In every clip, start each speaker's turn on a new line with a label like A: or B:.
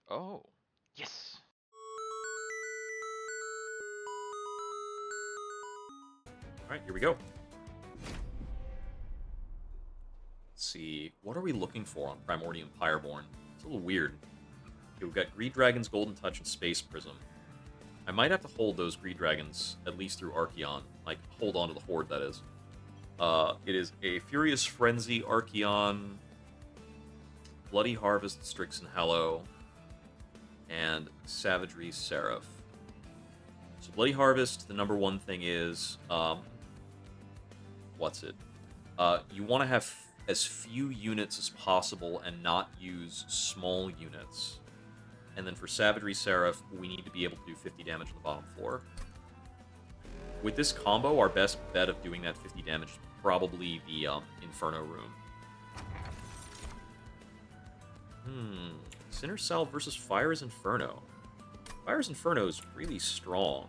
A: Oh, yes.
B: Alright, here we go. Let's see, what are we looking for on Primordium Pyreborn? It's a little weird. Okay, we've got Greed Dragon's Golden Touch and Space Prism. I might have to hold those Greed Dragons, at least through Archeon. Like, hold on to the Horde, that is. It is a Furious Frenzy, Archeon, Bloody Harvest, Strixen Hallow, and Savagery Seraph. So Bloody Harvest, the number one thing is, what's it? You want to have as few units as possible and not use small units. And then for Savagery Seraph, we need to be able to do 50 damage on the bottom floor. With this combo, our best bet of doing that 50 damage is probably the Inferno Room. Sinner Salve versus Fire's Inferno. Fire's Inferno is really strong.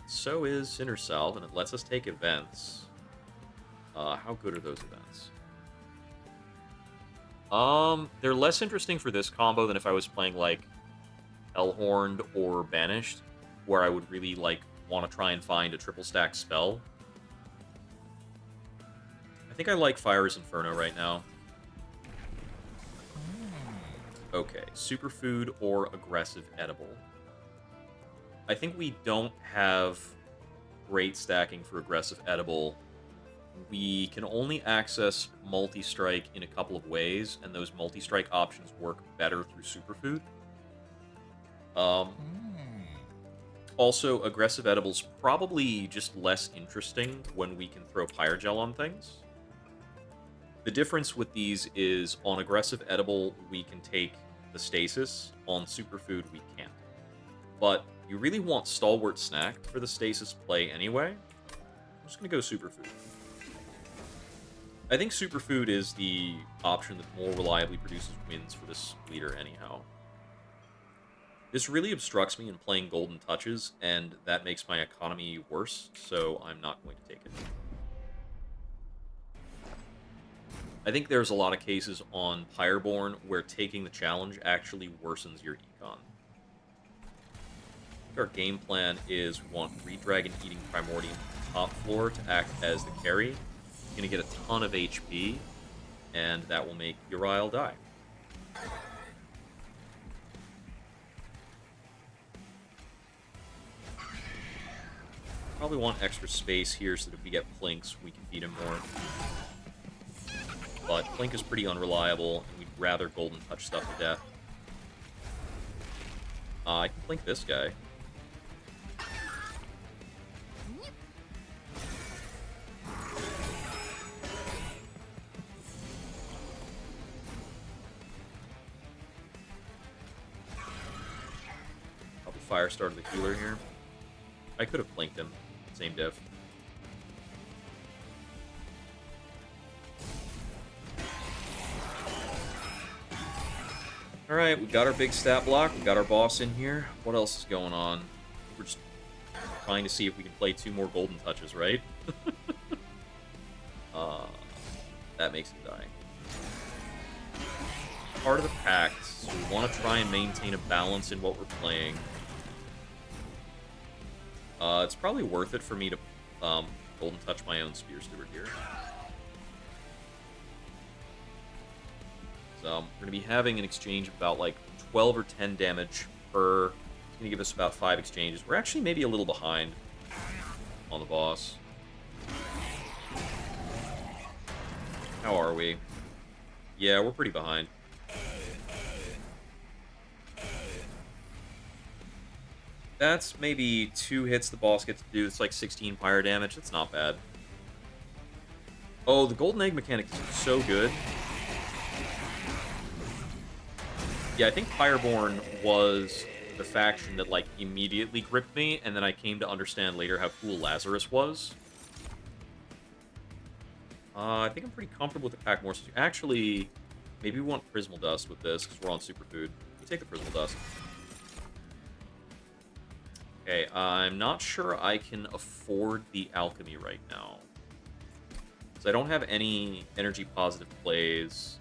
B: So is Sinner Salve, and it lets us take events. How good are those events? They're less interesting for this combo than if I was playing, like, Hellhorned or Banished, where I would really, like, want to try and find a triple stack spell. I think I like Fire's Inferno right now. Okay, Superfood or Aggressive Edible. I think we don't have great stacking for Aggressive Edible. We can only access multi-strike in a couple of ways, and those multi-strike options work better through Superfood. Also, Aggressive Edible's probably just less interesting when we can throw Pyrogel on things. The difference with these is on Aggressive Edible, we can take the Stasis. On Superfood, we can't. But you really want Stalwart Snack for the Stasis play anyway. I'm just going to go Superfood. I think Superfood is the option that more reliably produces wins for this leader anyhow. This really obstructs me in playing Golden Touches, and that makes my economy worse, so I'm not going to take it. I think there's a lot of cases on Pyreborn where taking the challenge actually worsens your econ. I think our game plan is we want Redragon eating Primordium top floor to act as the carry. Going to get a ton of HP, and that will make Uriel die. Probably want extra space here so that if we get Plinks, we can feed him more. But Plink is pretty unreliable, and we'd rather Golden Touch stuff to death. I can Plink this guy. Probably Firestarter the healer here. I could have Plinked him. Same diff. Alright, we got our big stat block. We got our boss in here. What else is going on? We're just trying to see if we can play 2 more Golden Touches, right? That makes him die. Part of the pact, so we want to try and maintain a balance in what we're playing. It's probably worth it for me to Golden Touch my own Spear Steward here. So we're going to be having an exchange of about like 12 or 10 damage per. It's going to give us about 5 exchanges. We're actually maybe a little behind on the boss. How are we? Yeah, we're pretty behind. That's maybe 2 hits the boss gets to do. It's like 16 fire damage. It's not bad. Oh, the Golden Egg mechanic is so good. Yeah, I think Fireborn was the faction that, like, immediately gripped me, and then I came to understand later how cool Lazarus was. I think I'm pretty comfortable with the pack more. Actually, maybe we want Prismal Dust with this, because we're on Superfood. We take the Prismal Dust. Okay, I'm not sure I can afford the Alchemy right now. So I don't have any energy positive plays.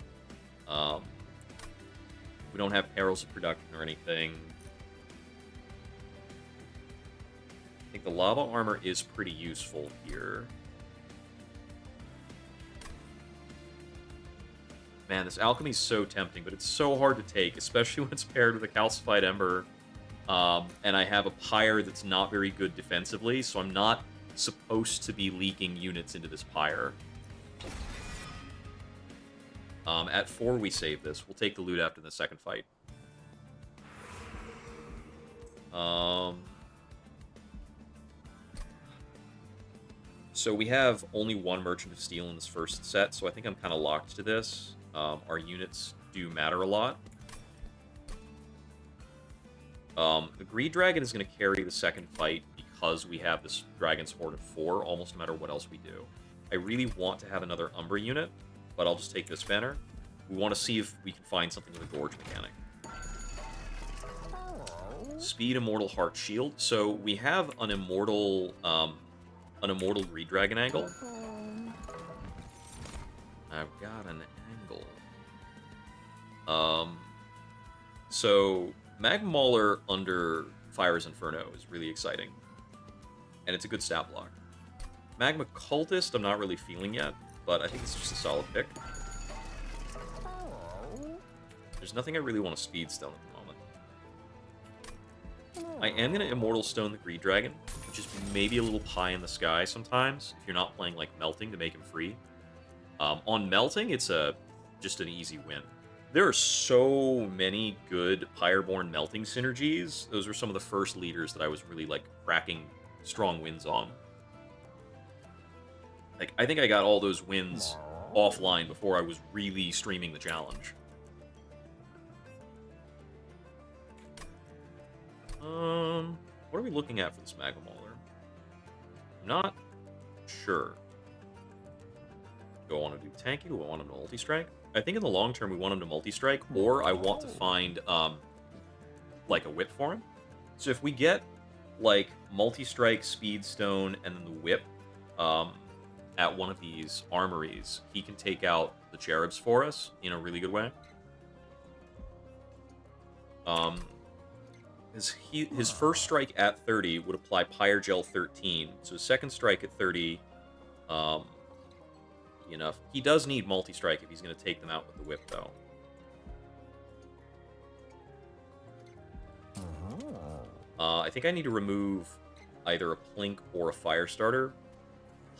B: Would We don't have perils of production or anything. I think the lava armor is pretty useful here. Man, this alchemy is so tempting, but it's so hard to take, especially when it's paired with a calcified ember. And I have a pyre that's not very good defensively, so I'm not supposed to be leaking units into this pyre. At 4, we save this. We'll take the loot after the second fight. So we have only one Merchant of Steel in this first set, so I think I'm kind of locked to this. Our units do matter a lot. The Greed Dragon is going to carry the second fight because we have this Dragon's Horde of 4, almost no matter what else we do. I really want to have another Umbra unit, but I'll just take this banner. We want to see if we can find something with a Gorge mechanic. Speed, Immortal, Heart, Shield. So we have an Immortal Greed Dragon angle. I've got an angle. So Magma Mauler under Fire's Inferno is really exciting. And it's a good stat block. Magma Cultist, I'm not really feeling yet, but I think it's just a solid pick. There's nothing I really want to speed stone at the moment. I am going to Immortal Stone the Greed Dragon, which is maybe a little pie in the sky sometimes, if you're not playing like Melting to make him free. On Melting, it's just an easy win. There are so many good Pyreborn Melting synergies. Those were some of the first leaders that I was really like cracking strong wins on. Like, I think I got all those wins offline before I was really streaming the challenge. What are we looking at for this Magma Mauler? I'm not sure. Do I want to do tanky? Do I want him to multi-strike? I think in the long term we want him to multi-strike, or I want to find, like, a whip for him. So if we get, like, multi-strike, speed stone, and then the whip, at one of these armories, he can take out the cherubs for us in a really good way. His first strike at 30 would apply Pyre Gel 13, so his second strike at 30, enough. He does need multi-strike if he's going to take them out with the whip, though. I think I need to remove either a Plink or a Firestarter.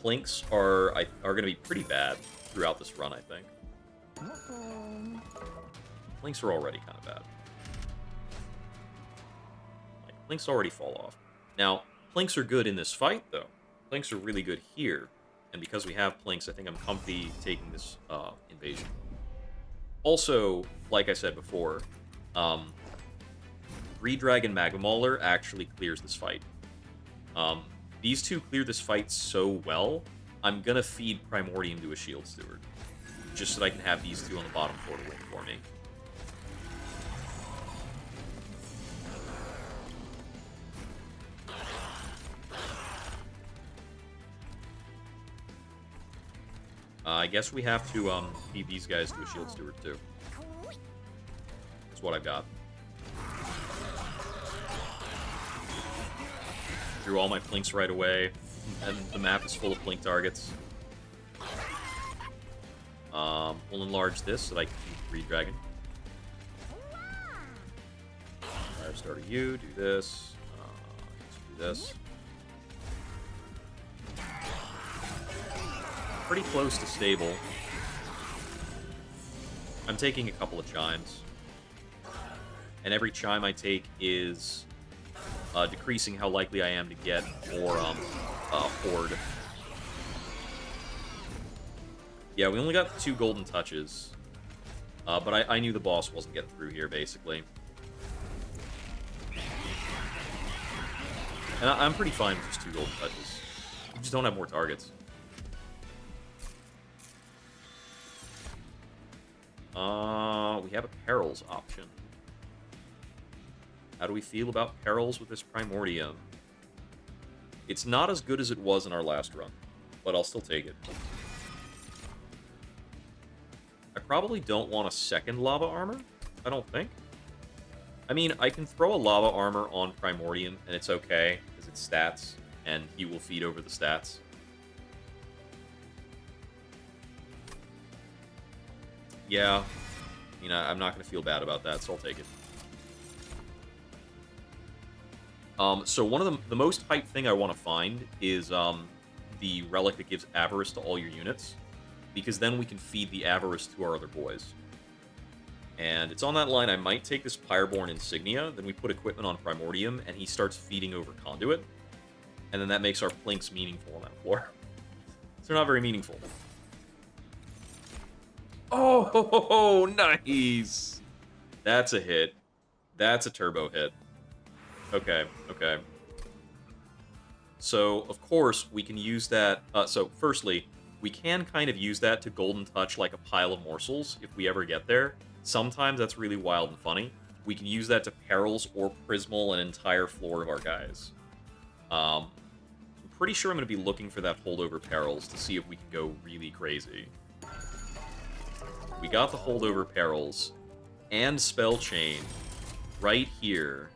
B: Plinks are going to be pretty bad throughout this run, I think. Plinks are already kind of bad. Like, Plinks already fall off. Now, Plinks are good in this fight, though. Plinks are really good here. And because we have Plinks, I think I'm comfy taking this invasion. Also, like I said before, Greed Dragon Magma Mauler actually clears this fight. These two clear this fight so well, I'm going to feed Primordium to a Shield Steward. Just so that I can have these two on the bottom floor to win for me. I guess we have to feed these guys to a Shield Steward too. That's what I've got. Drew all my Plinks right away, and the map is full of Plink targets. We'll enlarge this so that I can keep Greed Dragon. Firestarter you, do this. Do this. Pretty close to stable. I'm taking a couple of chimes. And every chime I take is decreasing how likely I am to get more horde. Yeah, we only got 2 golden touches. But I knew the boss wasn't getting through here, basically. And I'm pretty fine with just 2 golden touches. We just don't have more targets. We have a Perils option. How do we feel about Perils with this Primordium? It's not as good as it was in our last run, but I'll still take it. I probably don't want a second Lava Armor, I don't think. I mean, I can throw a lava armor on Primordium, and it's okay, because it's stats, and he will feed over the stats. Yeah, you know, I'm not going to feel bad about that, so I'll take it. So one of the most hype thing I want to find is the relic that gives Avarice to all your units, because then we can feed the Avarice to our other boys. And it's on that line, I might take this Pyreborn Insignia, then we put equipment on Primordium, and he starts feeding over Conduit. And then that makes our Plinks meaningful on that floor. So they're not very meaningful. Oh, nice! That's a hit. That's a turbo hit. Okay, okay. So, of course, we can use that... so, firstly, we can kind of use that to Golden Touch like a pile of morsels if we ever get there. Sometimes that's really wild and funny. We can use that to Perils or Prismal an entire floor of our guys. I'm pretty sure I'm going to be looking for that holdover Perils to see if we can go really crazy. We got the holdover Perils and Spell Chain right here.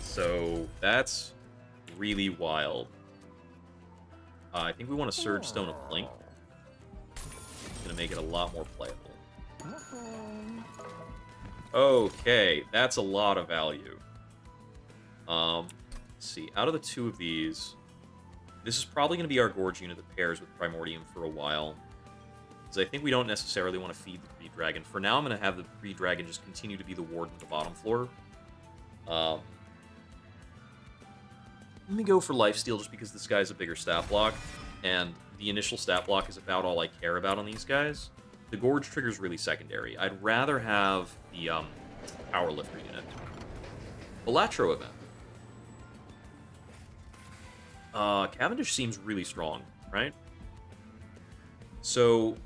B: So that's really wild. I think we want to Surge Stone a Plink. It's going to make it a lot more playable. Okay, that's a lot of value. Let's see. Out of the two of these, this is probably going to be our Gorge unit that pairs with Primordium for a while. Because I think we don't necessarily want to feed the Greed Dragon. For now, I'm going to have the Greed Dragon just continue to be the Warden of the bottom floor. Let me go for Lifesteal just because this guy's a bigger stat block. And the initial stat block is about all I care about on these guys. The Gorge trigger is really secondary. I'd rather have the Power Lifter unit. Elatro event. Cavendish seems really strong, right? So,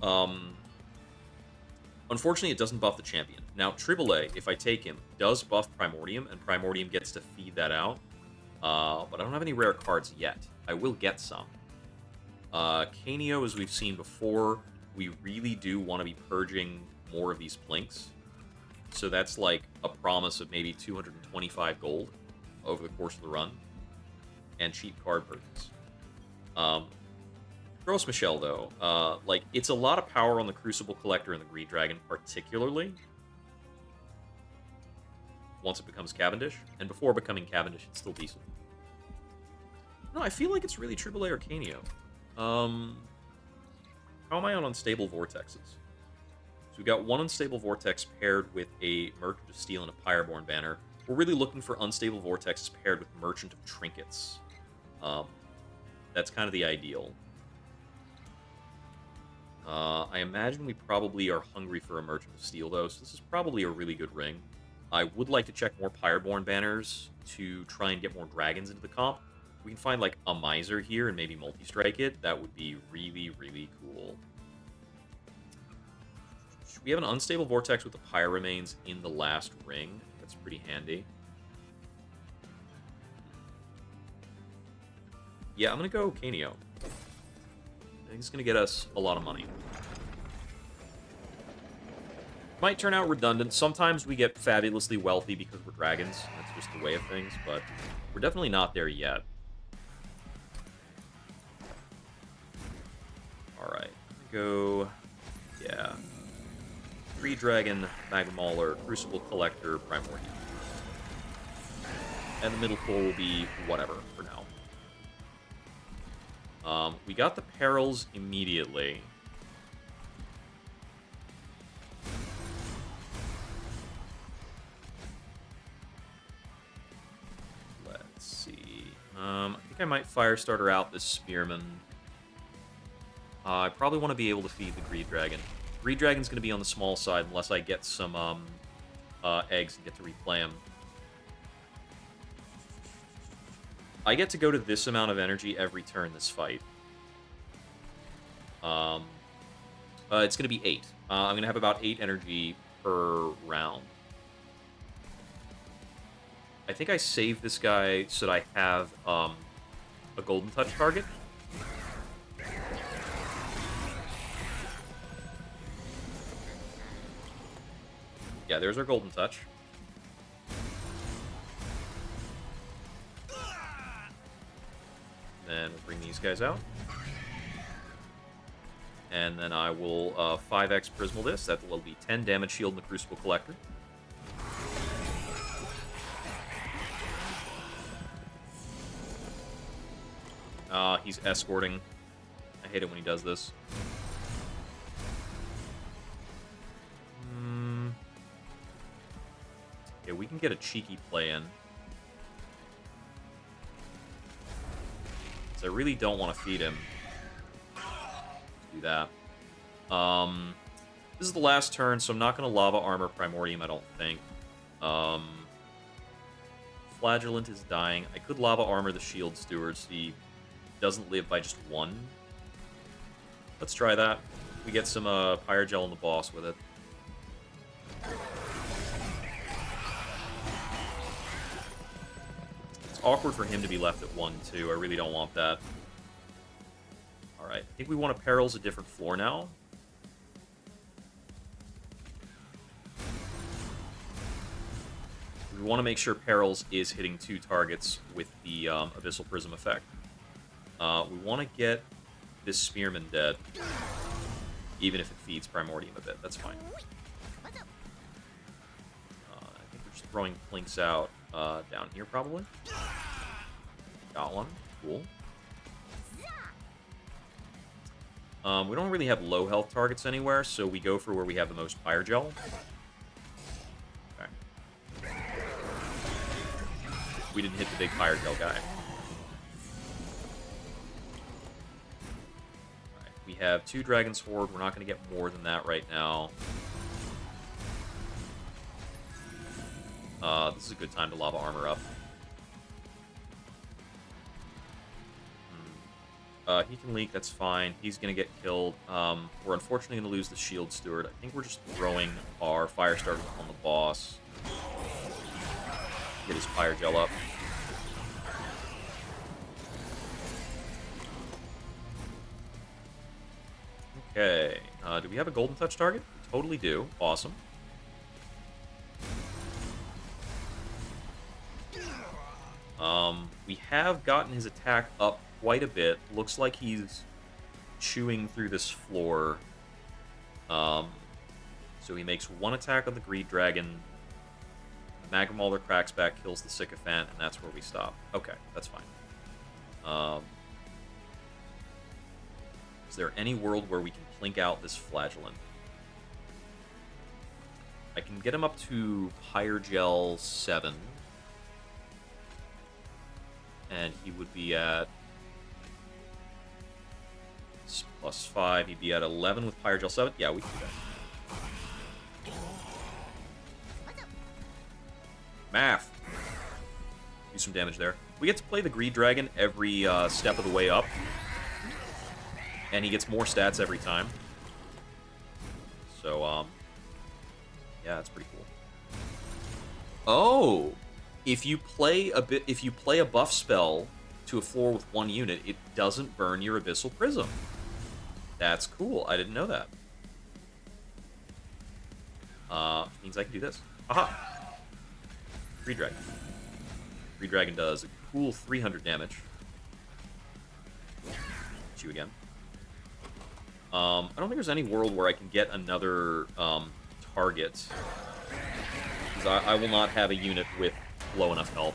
B: unfortunately, it doesn't buff the champion. Now, Triboulet, if I take him, does buff Primordium, and Primordium gets to feed that out. But I don't have any rare cards yet. I will get some. Canio, as we've seen before, we really do want to be purging more of these Plinks. So that's like a promise of maybe 225 gold over the course of the run. And cheap card purchase. Gross Michelle, though, like, it's a lot of power on the Crucible Collector and the Greed Dragon, particularly once it becomes Cavendish. And before becoming Cavendish, it's still decent. No, I feel like it's really Triboulet or Canio. How am I on Unstable Vortexes? So we've got one Unstable Vortex paired with a Merchant of Steel and a Pyreborn banner. We're really looking for Unstable Vortexes paired with Merchant of Trinkets. That's kind of the ideal. I imagine we probably are hungry for a Merchant of Steel, though, so this is probably a really good ring. I would like to check more Pyreborn banners to try and get more dragons into the comp. We can find, like, a Miser here and maybe multi-strike it. That would be really, really cool. We have an Unstable Vortex with the Pyre Remains in the last ring. That's pretty handy. Yeah, I'm going to go Canio. I think it's going to get us a lot of money. Might turn out redundant. Sometimes we get fabulously wealthy because we're dragons. That's just the way of things, but we're definitely not there yet. Alright, go... yeah. Greed Dragon, Magma Mauler, Crucible Collector, Primordium. And the middle floor will be whatever for now. We got the Perils immediately. Let's see. I think I might Firestarter out this Spearman. I probably want to be able to feed the Greed Dragon. Greed Dragon's going to be on the small side unless I get some eggs and get to replay them. I get to go to this amount of energy every turn this fight. It's going to be 8. I'm going to have about 8 energy per round. I think I saved this guy so that I have a Golden Touch target. Yeah, there's our golden touch. Then we'll bring these guys out. And then I will 5x Prismal this. That will be 10 damage shield in the Crucible Collector. He's escorting. I hate it when he does this. Yeah, we can get a cheeky play in. So I really don't want to feed him. Do that. This is the last turn, so I'm not going to Lava Armor Primordium, I don't think. Flagellant is dying. I could Lava Armor the Shield Steward so he doesn't live by just one. Let's try that. We get some Pyrogel on the boss with it. It's awkward for him to be left at 1, too. I really don't want that. Alright, I think we want to Perils a different floor now. We want to make sure Perils is hitting 2 targets with the Abyssal Prism effect. We want to get this Spearman dead, even if it feeds Primordium a bit. That's fine. I think we're just throwing Plinks out down here, probably. Got one. Cool. We don't really have low health targets anywhere, so we go for where we have the most Pyrogel. Okay. We didn't hit the big Pyrogel guy. Alright, we have 2 Dragon's Horde. We're not going to get more than that right now. This is a good time to Lava Armor up. He can leak, that's fine. He's going to get killed. We're unfortunately going to lose the Shield Steward. I think we're just throwing our Fire Starter on the boss. Get his Pyrogel up. Okay. Do we have a Golden Touch target? We totally do. Awesome. We have gotten his attack up quite a bit. Looks like he's chewing through this floor. So he makes 1 attack on the Greed Dragon. Magma Mauler cracks back, kills the Sycophant, and that's where we stop. Okay, that's fine. Is there any world where we can plink out this Flagellant? I can get him up to Pyrogel 7. And he would be at +5. He'd be at 11 with Pyrogel 7. Yeah, we can do that. Math. Do some damage there. We get to play the Greed Dragon every step of the way up. And he gets more stats every time. So, yeah, that's pretty cool. Oh! If you play a buff spell to a floor with 1 unit, it doesn't burn your Abyssal Prism. That's cool. I didn't know that. Means I can do this. Aha! Greed Dragon. Greed Dragon does a cool 300 damage. Hit you again. I don't think there's any world where I can get another target. Because I will not have a unit with low enough health.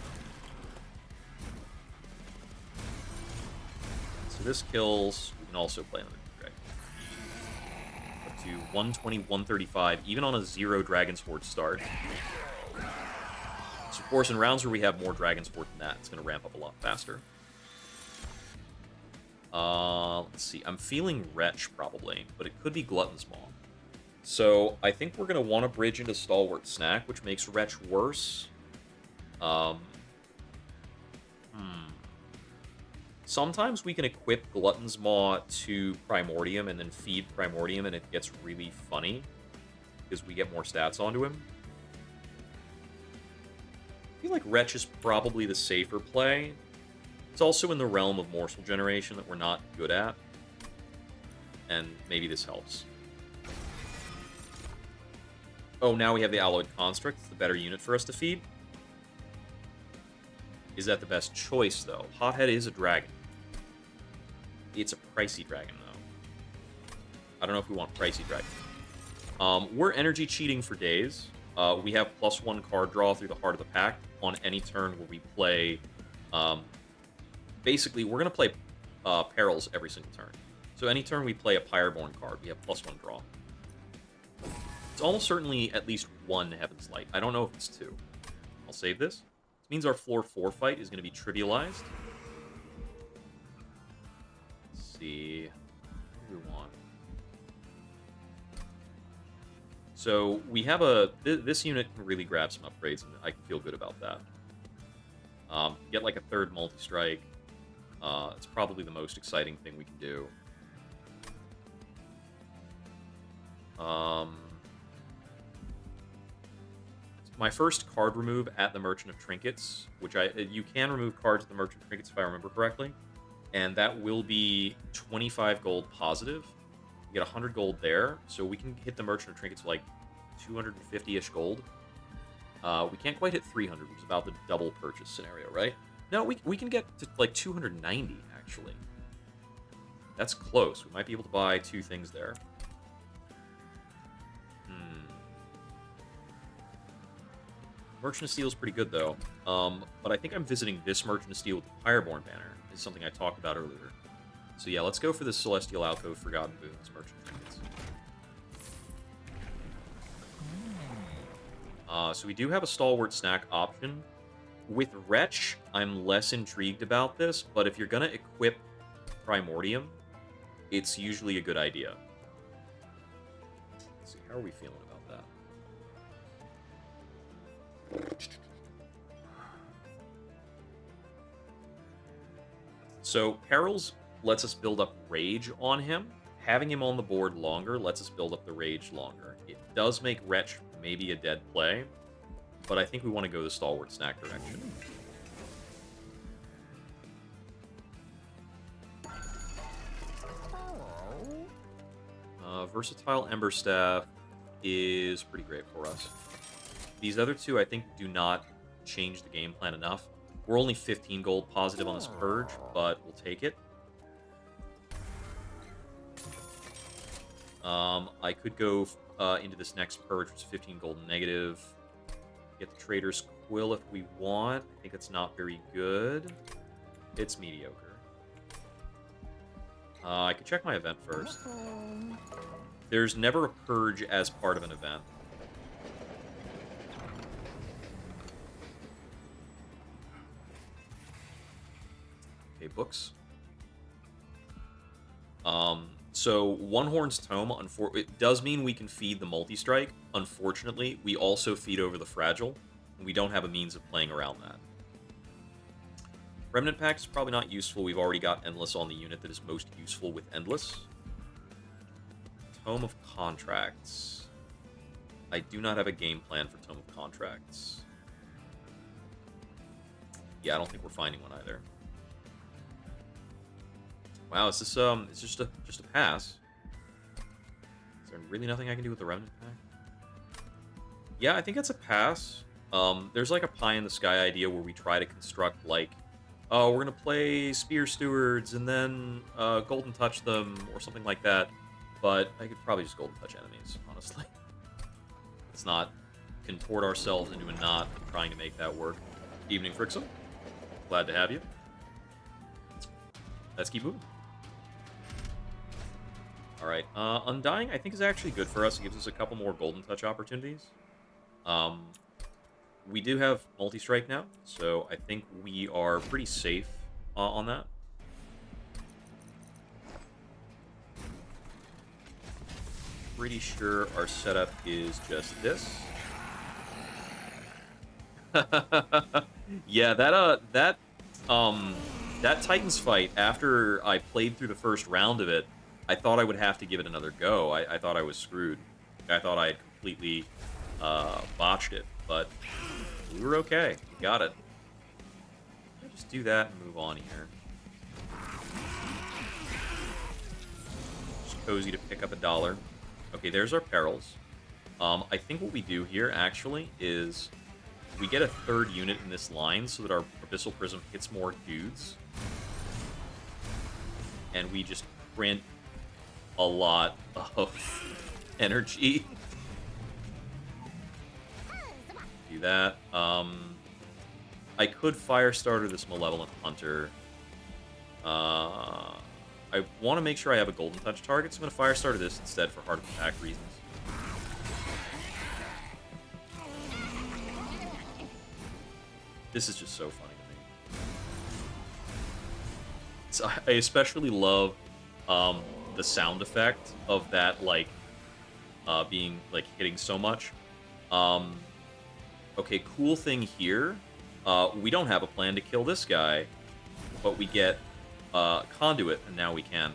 B: So this kills. We can also play on the Dragon. Up to 120, 135, even on a 0 Dragon's Horde start. So of course, in rounds where we have more Dragon's Horde than that, it's going to ramp up a lot faster. Let's see. I'm feeling Wretch, probably, but it could be Glutton's Maw. So I think we're going to want to bridge into Stalwart Snack, which makes Wretch worse. Sometimes we can equip Glutton's Maw to Primordium and then feed Primordium, and it gets really funny because we get more stats onto him. I feel like Wretch is probably the safer play. It's also in the realm of morsel generation that we're not good at, and maybe this helps. Oh, now we have the Alloyed Construct. It's the better unit for us to feed. Is that the best choice, though? Hothead is a dragon. It's a pricey dragon, though. I don't know if we want pricey dragons. We're energy cheating for days. We have +1 card draw through the Heart of the Pack on any turn where we play... basically, we're going to play Perils every single turn. So any turn we play a Pyreborn card, we have +1 draw. It's almost certainly at least one Heaven's Light. I don't know if it's two. I'll save this. This means our floor 4 fight is going to be trivialized. Let's see. What do we want? So we have a... This unit can really grab some upgrades, and I can feel good about that. Get like a 3rd multi-strike. It's probably the most exciting thing we can do. My first card remove at the Merchant of Trinkets, which you can remove cards at the Merchant of Trinkets if I remember correctly, and that will be 25 gold positive. We get 100 gold there, so we can hit the Merchant of Trinkets with like 250-ish gold. We can't quite hit 300, which is about the double purchase scenario, right? No, we can get to like 290, actually. That's close. We might be able to buy 2 things there. Merchant of Steel is pretty good, though. But I think I'm visiting this Merchant of Steel with the Pyreborn banner. This is something I talked about earlier. So yeah, let's go for this Celestial Alcove Forgotten Boons Merchant of Trinkets. So we do have a Stalwart Snack option. With Wretch, I'm less intrigued about this, but if you're going to equip Primordium, it's usually a good idea. Let's see, how are we feeling about that? So Perils lets us build up Rage on him. Having him on the board longer lets us build up the Rage longer. It does make Wretch maybe a dead play, but I think we want to go the Stalwart Snack direction. Versatile Ember Staff is pretty great for us. These other two, I think, do not change the game plan enough. We're only 15 gold positive on this Purge, but we'll take it. I could go into this next Purge, which is 15 gold negative. Get the Trader's Quill if we want. I think it's not very good. It's mediocre. I could check my event first. There's never a Purge as part of an event. Okay, books. So One Horn's Tome, it does mean we can feed the multi-strike. Unfortunately, we also feed over the fragile, and we don't have a means of playing around that. Remnant Pack is probably not useful. We've already got Endless on the unit that is most useful with Endless. Tome of Contracts. I do not have a game plan for Tome of Contracts. Yeah, I don't think we're finding one either. Wow, is this it's just a pass? Is there really nothing I can do with the Remnant Pack? Yeah, I think it's a pass. There's like a pie in the sky idea where we try to construct like, oh, we're gonna play Spear Stewards and then Golden Touch them or something like that. But I could probably just Golden Touch enemies, honestly. Let's not contort ourselves into a knot trying to make that work. Evening, Frixum. Glad to have you. Let's keep moving. Alright, Undying I think is actually good for us. It gives us a couple more Golden Touch opportunities. We do have multi-strike now, so I think we are pretty safe on that. Pretty sure our setup is just this. Yeah, that Titans fight, after I played through the first round of it, I thought I would have to give it another go. I thought I was screwed. I thought I had completely botched it, but we were okay. We got it. I'll just do that and move on here. Just cozy to pick up $1. Okay, there's our Perils. I think what we do here, actually, is we get a third unit in this line so that our Abyssal Prism hits more dudes. And we just print a lot of energy. Do that. I could Firestarter this Malevolent Hunter. I want to make sure I have a Golden Touch target, so I'm going to Firestarter this instead for Heart of Attack reasons. This is just so funny to me. So I especially love the sound effect of that, like, being, like, hitting so much. Okay, cool thing here. We don't have a plan to kill this guy, but we get Conduit, and now we can.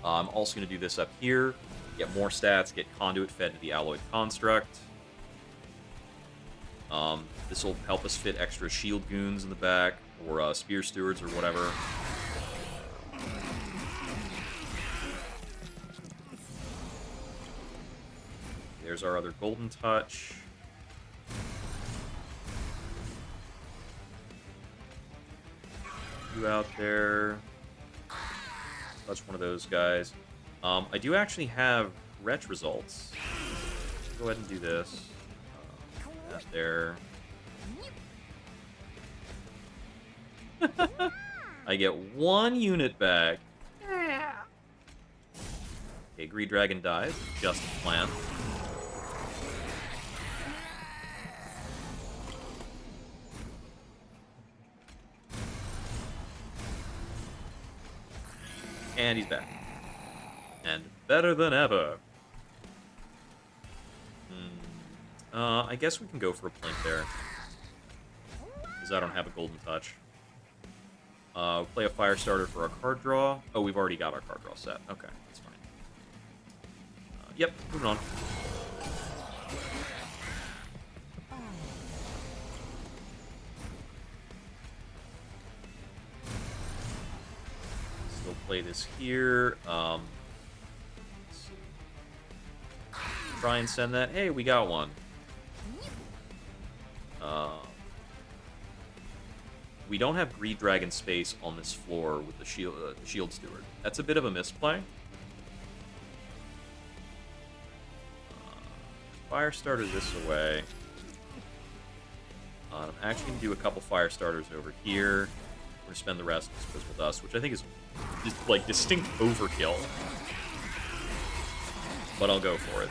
B: I'm also going to do this up here. Get more stats, get Conduit fed to the Alloyed Construct. This will help us fit extra shield goons in the back, or spear stewards, or whatever. There's our other Golden Touch. You out there. Touch one of those guys. I do actually have Retch results. Go ahead and do this. That there. I get 1 unit back. Okay, Greed Dragon dies. Just the plan. And he's back. And better than ever. I guess we can go for a Plink there. Because I don't have a Golden Touch. Play a Firestarter for our card draw. Oh, we've already got our card draw set. Okay, that's fine. Yep, moving on. Still play this here. Let's see. Try and send that. Hey, we got one. We don't have Greed Dragon space on this floor with the Shield Steward. That's a bit of a misplay. Firestarter this away. I'm actually going to do a couple Firestarters over here. We're going to spend the rest on Quizzical Dust, which I think is just, like, distinct overkill. But I'll go for it.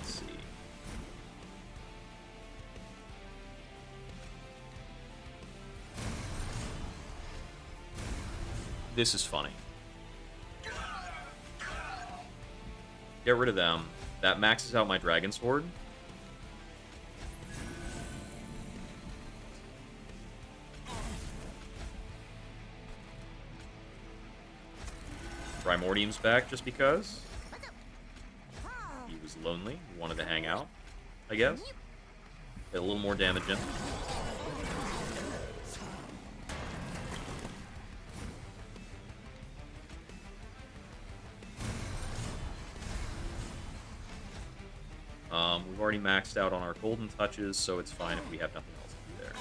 B: Let's see. This is funny. Get rid of them. That maxes out my Dragon Sword. Primordium's back just because. He was lonely. He wanted to hang out, I guess. Get a little more damage in. We've already maxed out on our Golden Touches, so it's fine if we have nothing else to do there.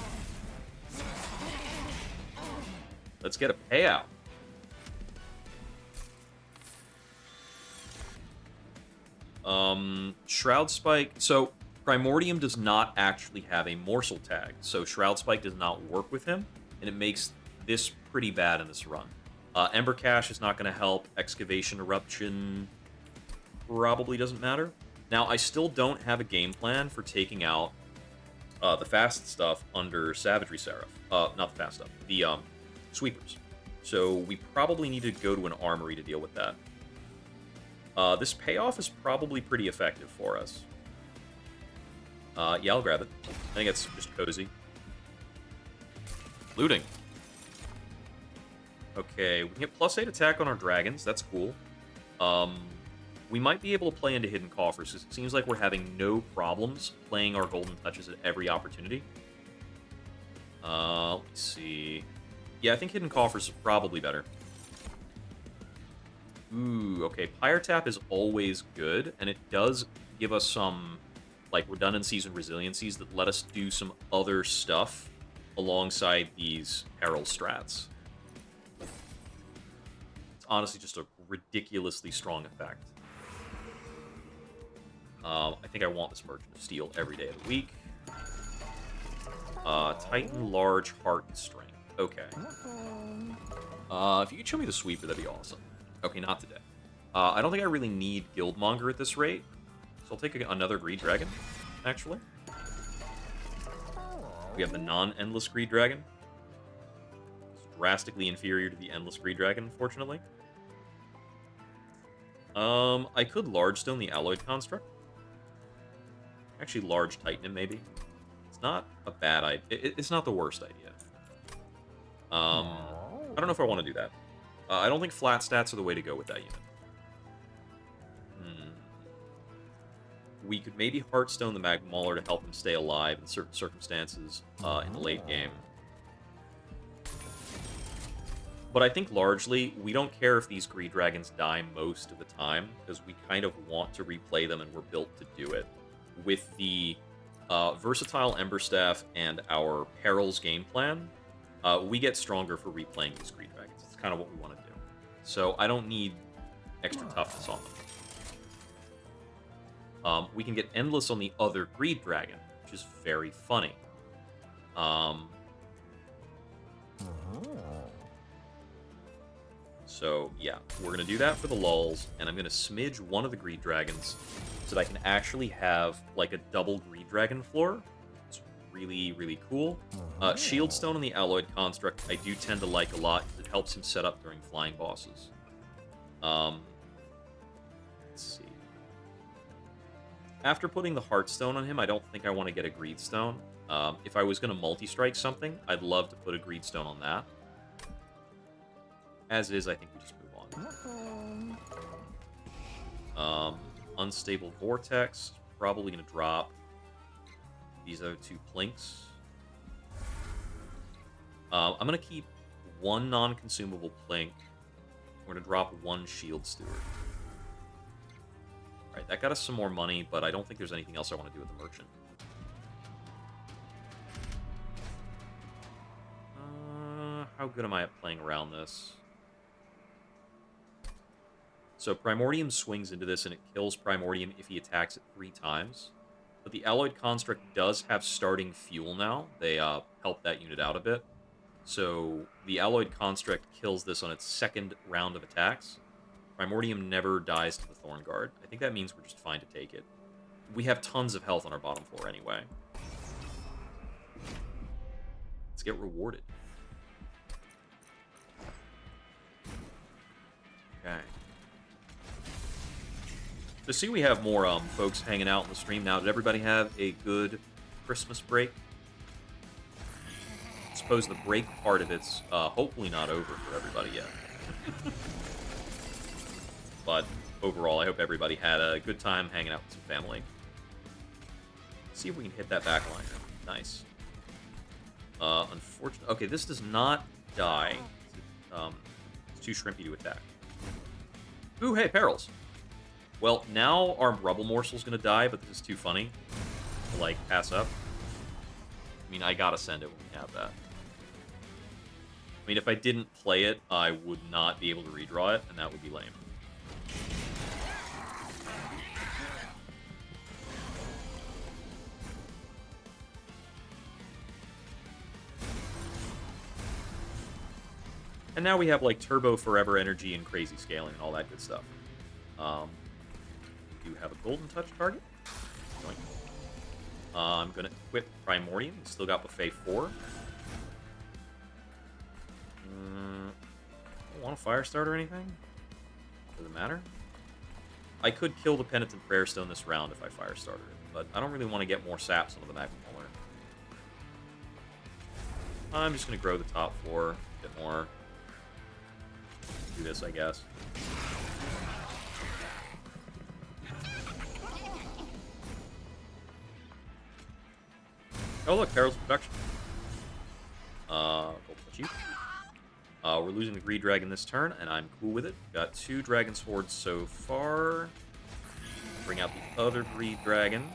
B: Let's get a payout. Shroud Spike. So, Primordium does not actually have a morsel tag, so Shroud Spike does not work with him, and it makes this pretty bad in this run. Ember Cache is not going to help. Excavation Eruption probably doesn't matter. Now, I still don't have a game plan for taking out the fast stuff under Savagery Seraph. Not the fast stuff. The sweepers. So we probably need to go to an armory to deal with that. This payoff is probably pretty effective for us. Yeah, I'll grab it. I think it's just cozy. Looting. Okay, we can get +8 attack on our dragons. That's cool. We might be able to play into Hidden Coffers, because it seems like we're having no problems playing our Golden Touches at every opportunity. Let's see. Yeah, I think Hidden Coffers is probably better. Ooh, okay. Pyre Tap is always good, and it does give us some like redundancies and resiliencies that let us do some other stuff alongside these peril strats. It's honestly just a ridiculously strong effect. I think I want this Merchant of Steel every day of the week. Titan, Large, Heart, and Strength. Okay. If you could show me the Sweeper, that'd be awesome. Okay, not today. I don't think I really need Guildmonger at this rate, so I'll take another Greed Dragon, actually. We have the non-Endless Greed Dragon. It's drastically inferior to the Endless Greed Dragon, unfortunately. I could Large Stone the Alloyed Construct. Actually, Large Titan him, maybe. It's not a bad idea. It's not the worst idea. I don't know if I want to do that. I don't think flat stats are the way to go with that unit. We could maybe Heartstone the Magma Mauler to help him stay alive in certain circumstances in the late game. But I think largely, we don't care if these Greed Dragons die most of the time, because we kind of want to replay them and we're built to do it. With the Versatile Ember Staff and our Perils game plan, we get stronger for replaying these Greed Dragons. It's kind of what we want to do. So I don't need extra toughness on them. We can get Endless on the other Greed Dragon, which is very funny. So, yeah, we're going to do that for the lulls, and I'm going to smidge one of the Greed Dragons so that I can actually have, like, a double Greed Dragon floor. It's really, really cool. Shieldstone on the Alloyed Construct I do tend to like a lot because it helps him set up during flying bosses. Let's see. After putting the Heartstone on him, I don't think I want to get a Greedstone. If I was going to multi-strike something, I'd love to put a Greedstone on that. As is, I think we just move on. Unstable Vortex. Probably going to drop these other two Plinks. I'm going to keep one non-consumable Plink. We're going to drop one Shield Steward. Alright, that got us some more money, but I don't think there's anything else I want to do with the Merchant. How good am I at playing around this? So Primordium swings into this, and it kills Primordium if he attacks it 3 times. But the Alloyed Construct does have starting fuel now. They help that unit out a bit. So the Alloyed Construct kills this on its second round of attacks. Primordium never dies to the Thorn Guard. I think that means we're just fine to take it. We have tons of health on our bottom floor anyway. Let's get rewarded. Okay. So see, we have more folks hanging out in the stream now. Did everybody have a good Christmas break? I suppose the break part of it's hopefully not over for everybody yet. But overall, I hope everybody had a good time hanging out with some family. Let's see if we can hit that back line. Nice. Unfortunately, okay, this does not die. It's too shrimpy to attack. Ooh, hey, Perils. Well, now our Rubble Morsel's gonna die, but this is too funny to, like, pass up. I mean, I gotta send it when we have that. I mean, if I didn't play it, I would not be able to redraw it, and that would be lame. And now we have, like, Turbo Forever Energy and Crazy Scaling and all that good stuff. We do have a Golden Touch target. I'm going to equip Primordium. Still got Buffet 4. Don't want a Fire Start or anything. Does it matter? I could kill the Penitent Prayer Stone this round if I Fire Started it, but I don't really want to get more saps onto the Magma Mauler. I'm just going to grow the top floor a bit more. Do this, I guess. Oh, look, Perils of Production. Gold touch you. We're losing the Greed Dragon this turn, and I'm cool with it. Got 2 Dragon Swords so far. Bring out the other Greed Dragon.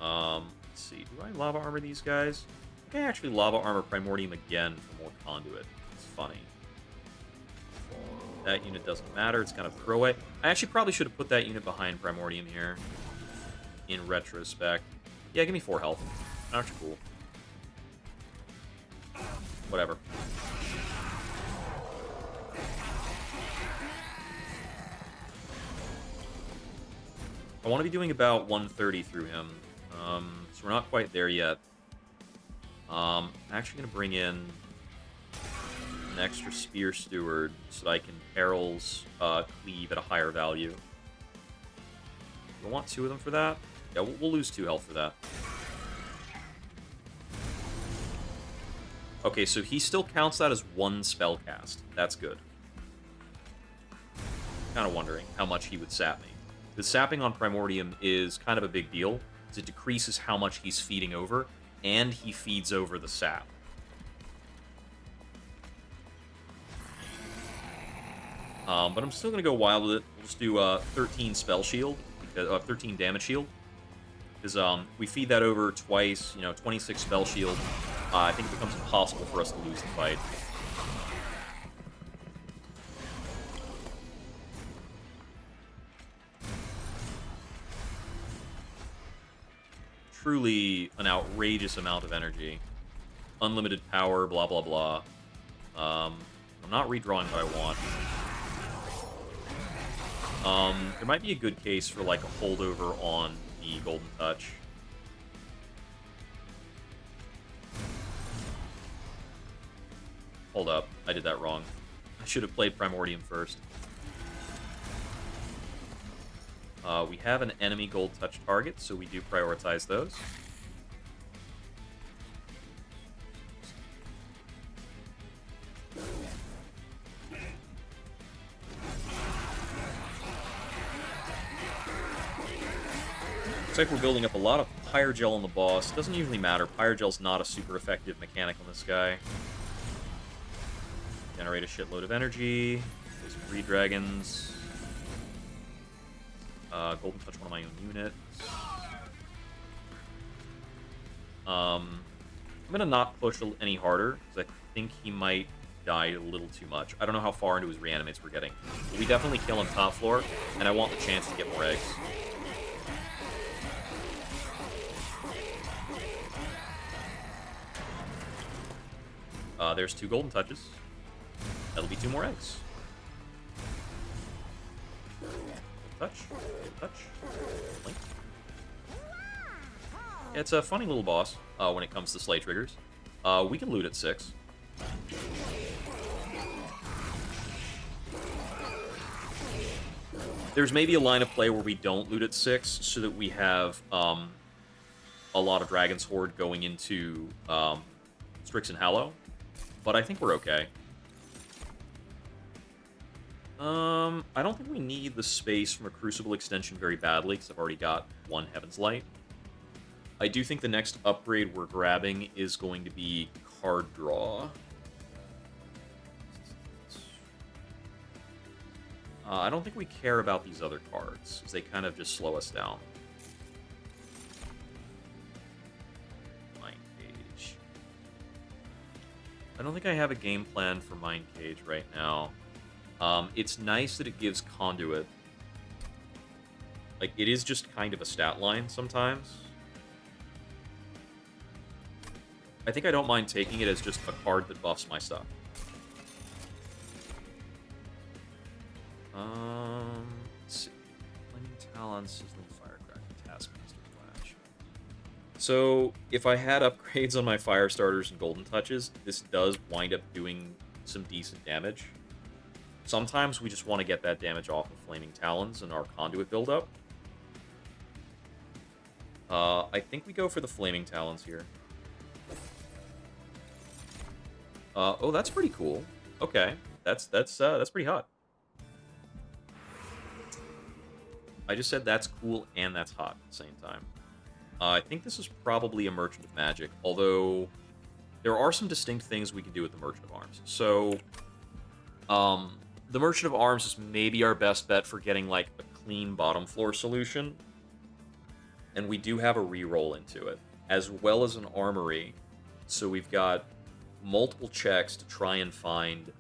B: Let's see. Do I Lava Armor these guys? I think I actually Lava Armor Primordium again for more Conduit. It's funny. That unit doesn't matter. It's kind of throwaway. I actually probably should have put that unit behind Primordium here. In retrospect. Yeah, give me 4 health. Actually cool. Whatever. I want to be doing about 130 through him. So we're not quite there yet. I'm actually going to bring in an extra Spear Steward so that I can Perils Cleave at a higher value. Do I want 2 of them for that? Yeah, we'll lose 2 health for that. Okay, so he still counts that as 1 spell cast. That's good. Kind of wondering how much he would sap me. The sapping on Primordium is kind of a big deal, because it decreases how much he's feeding over, and he feeds over the sap. But I'm still going to go wild with it. We'll just do 13 spell shield, because 13 damage shield. Because we feed that over twice, 26 spell shield. I think it becomes impossible for us to lose the fight. Truly an outrageous amount of energy. Unlimited power, blah, blah, blah. I'm not redrawing what I want. There might be a good case for, like, a holdover on the Golden Touch. Hold up. I did that wrong. I should have played Primordium first. We have an enemy Gold Touch target, so we do prioritize those. Looks like we're building up a lot of Pyre Gel on the boss. Doesn't usually matter. Pyre Gel's not a super effective mechanic on this guy. Generate a shitload of energy. There's 3 dragons. Golden Touch one of my own units. I'm going to not push any harder, because I think he might die a little too much. I don't know how far into his reanimates we're getting. But we definitely kill him top floor, and I want the chance to get more eggs. There's 2 Golden Touches. That'll be 2 more eggs. Touch. Touch. Blink. Yeah, it's a funny little boss when it comes to Slay triggers. We can loot at 6. There's maybe a line of play where we don't loot at 6, so that we have a lot of Dragon's Horde going into Strix and Hallow. But I think we're okay. I don't think we need the space from a Crucible extension very badly, because I've already got 1 Heaven's Light. I do think the next upgrade we're grabbing is going to be Card Draw. I don't think we care about these other cards, because they kind of just slow us down. Mind Cage. I don't think I have a game plan for Mind Cage right now. It's nice that it gives Conduit. Like, it is just kind of a stat line sometimes. I think I don't mind taking it as just a card that buffs my stuff. Let's see. Flaming Talon, Sizzling Firecracker, Taskmaster Flash. So, if I had upgrades on my Fire Starters and Golden Touches, this does wind up doing some decent damage. Sometimes we just want to get that damage off of Flaming Talons and our Conduit buildup. I think we go for the Flaming Talons here. Oh, that's pretty cool. Okay, that's pretty hot. I just said that's cool and that's hot at the same time. I think this is probably a Merchant of Magic, although there are some distinct things we can do with the Merchant of Arms. So, the Merchant of Arms is maybe our best bet for getting, like, a clean bottom floor solution. And we do have a reroll into it, as well as an armory. So we've got multiple checks to try and find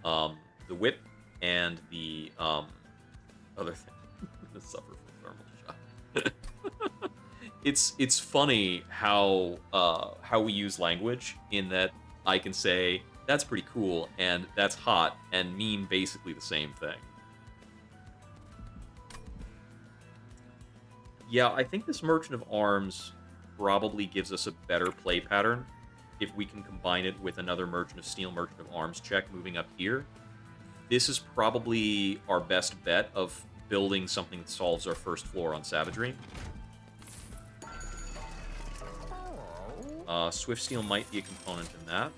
B: the whip and the other thing. To suffer from thermal shock. It's funny how we use language in that I can say that's pretty cool and that's hot and mean basically the same thing. Yeah, I think this Merchant of Arms probably gives us a better play pattern if we can combine it with another Merchant of Steel, Merchant of Arms check moving up here. This is probably our best bet of building something that solves our first floor on Savagery. Swift Steel might be a component in that.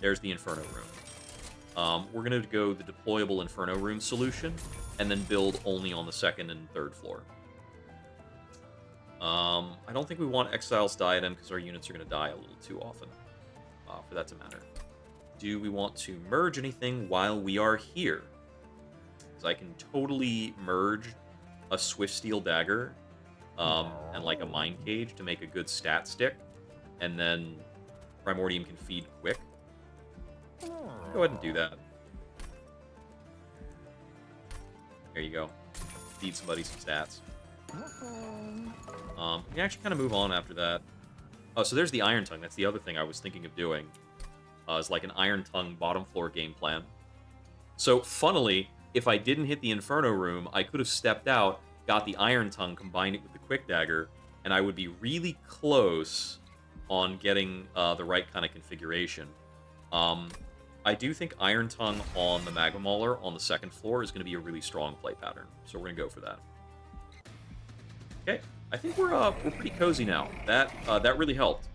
B: There's the Inferno Room. We're going to go the deployable Inferno Room solution, and then build only on the second and third floor. I don't think we want Exile's Diadem, because our units are going to die a little too often for that to matter. Do we want to merge anything while we are here? Because I can totally merge a Swift Steel Dagger and like a Mind Cage to make a good stat stick, and then Primordium can feed quick. Go ahead and do that. There you go. Feed somebody some stats. We can actually kind of move on after that. Oh, so there's the Iron Tongue. That's the other thing I was thinking of doing. Is like an Iron Tongue bottom floor game plan. So, funnily, if I didn't hit the Inferno Room, I could have stepped out, got the Iron Tongue, combined it with the Quick Dagger, and I would be really close on getting the right kind of configuration. I do think Iron Tongue on the Magma Mauler on the second floor is going to be a really strong play pattern, so we're going to go for that. Okay, I think we're pretty cozy now. That really helped.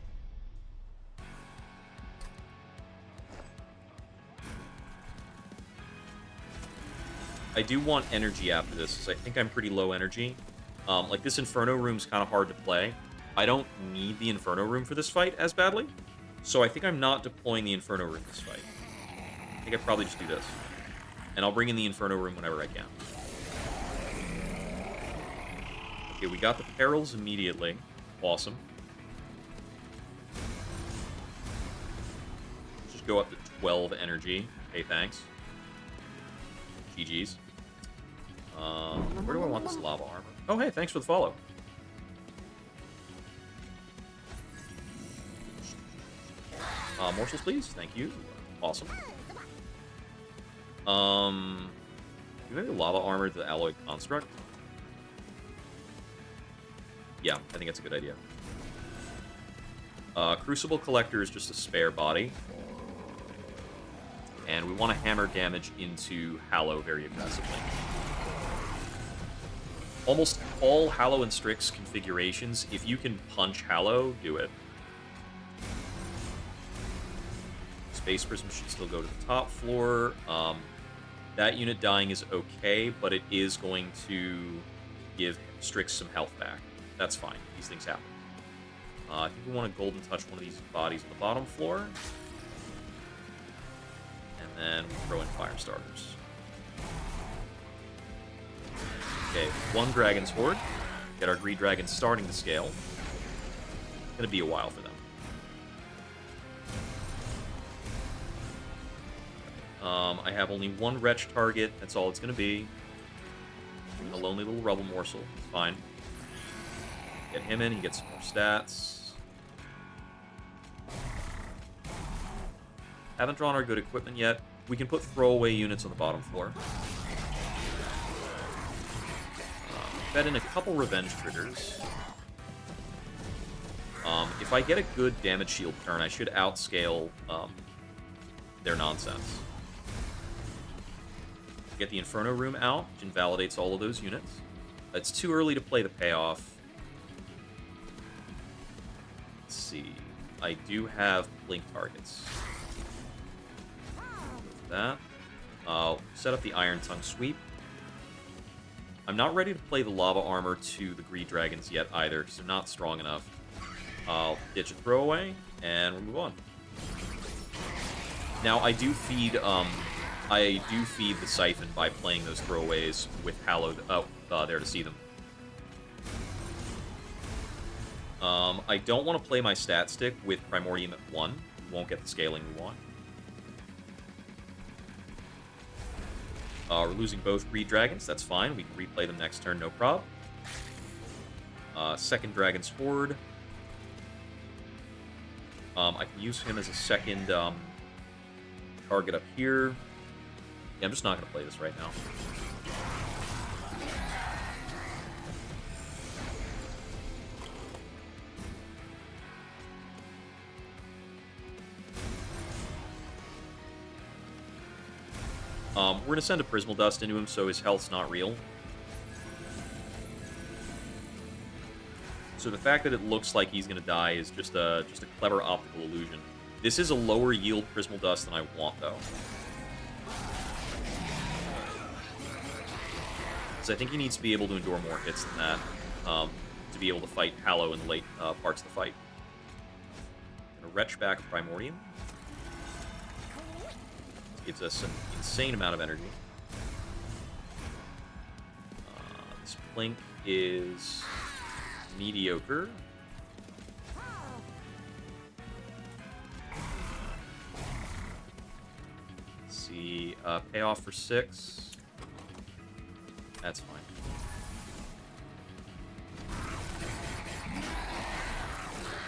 B: I do want energy after this, because I think I'm pretty low energy. Like, this Inferno Room's kind of hard to play. I don't need the Inferno Room for this fight as badly, so I think I'm not deploying the Inferno Room this fight. I think I probably just do this. And I'll bring in the Inferno Room whenever I can. Okay, we got the Perils immediately. Awesome. Let's just go up to 12 energy. Hey, thanks. GG's. Where do I want this lava armor? Oh, hey, thanks for the follow. Morsels, please. Thank you. Awesome. Do maybe lava armor to the alloyed construct? Yeah, I think that's a good idea. Crucible Collector is just a spare body. And we want to hammer damage into Hallow very aggressively. Almost all Hallow and Strix configurations, if you can punch Hallow, do it. Space Prism should still go to the top floor. That unit dying is okay, but it is going to give Strix some health back. That's fine. These things happen. I think we want to Golden Touch one of these bodies on the bottom floor. And then we throw in fire starters. Okay, one Dragon's Horde. Get our Greed Dragons starting to scale. It's going to be a while for them. I have only one Wretch target. That's all it's going to be. A lonely little Rebel Morsel. It's fine. Get him in. He gets some more stats. Haven't drawn our good equipment yet. We can put throwaway units on the bottom floor. Fed in a couple revenge triggers. If I get a good damage shield turn, I should outscale their nonsense. Get the Inferno Room out, which invalidates all of those units. It's too early to play the payoff. Let's see. I do have blink targets. That. Set up the Iron Tongue sweep. I'm not ready to play the Lava Armor to the Greed Dragons yet either, because they're not strong enough. I'll ditch a throwaway, and we'll move on. Now, I do feed the Siphon by playing those throwaways with Hallowed. Oh, there to see them. I don't want to play my stat stick with Primordium at 1. We won't get the scaling we want. We're losing both Greed Dragons. That's fine. We can replay them next turn, no prob. Second Dragon's Horde. I can use him as a second target up here. Yeah, I'm just not going to play this right now. We're going to send a Prismal Dust into him so his health's not real. So the fact that it looks like he's going to die is just a clever optical illusion. This is a lower yield Prismal Dust than I want, though. Because I think he needs to be able to endure more hits than that to be able to fight Hallow in the late parts of the fight. I'm going to retch back Primordium. Gives us an insane amount of energy. This Plink is mediocre. Let's see, payoff for 6. That's fine.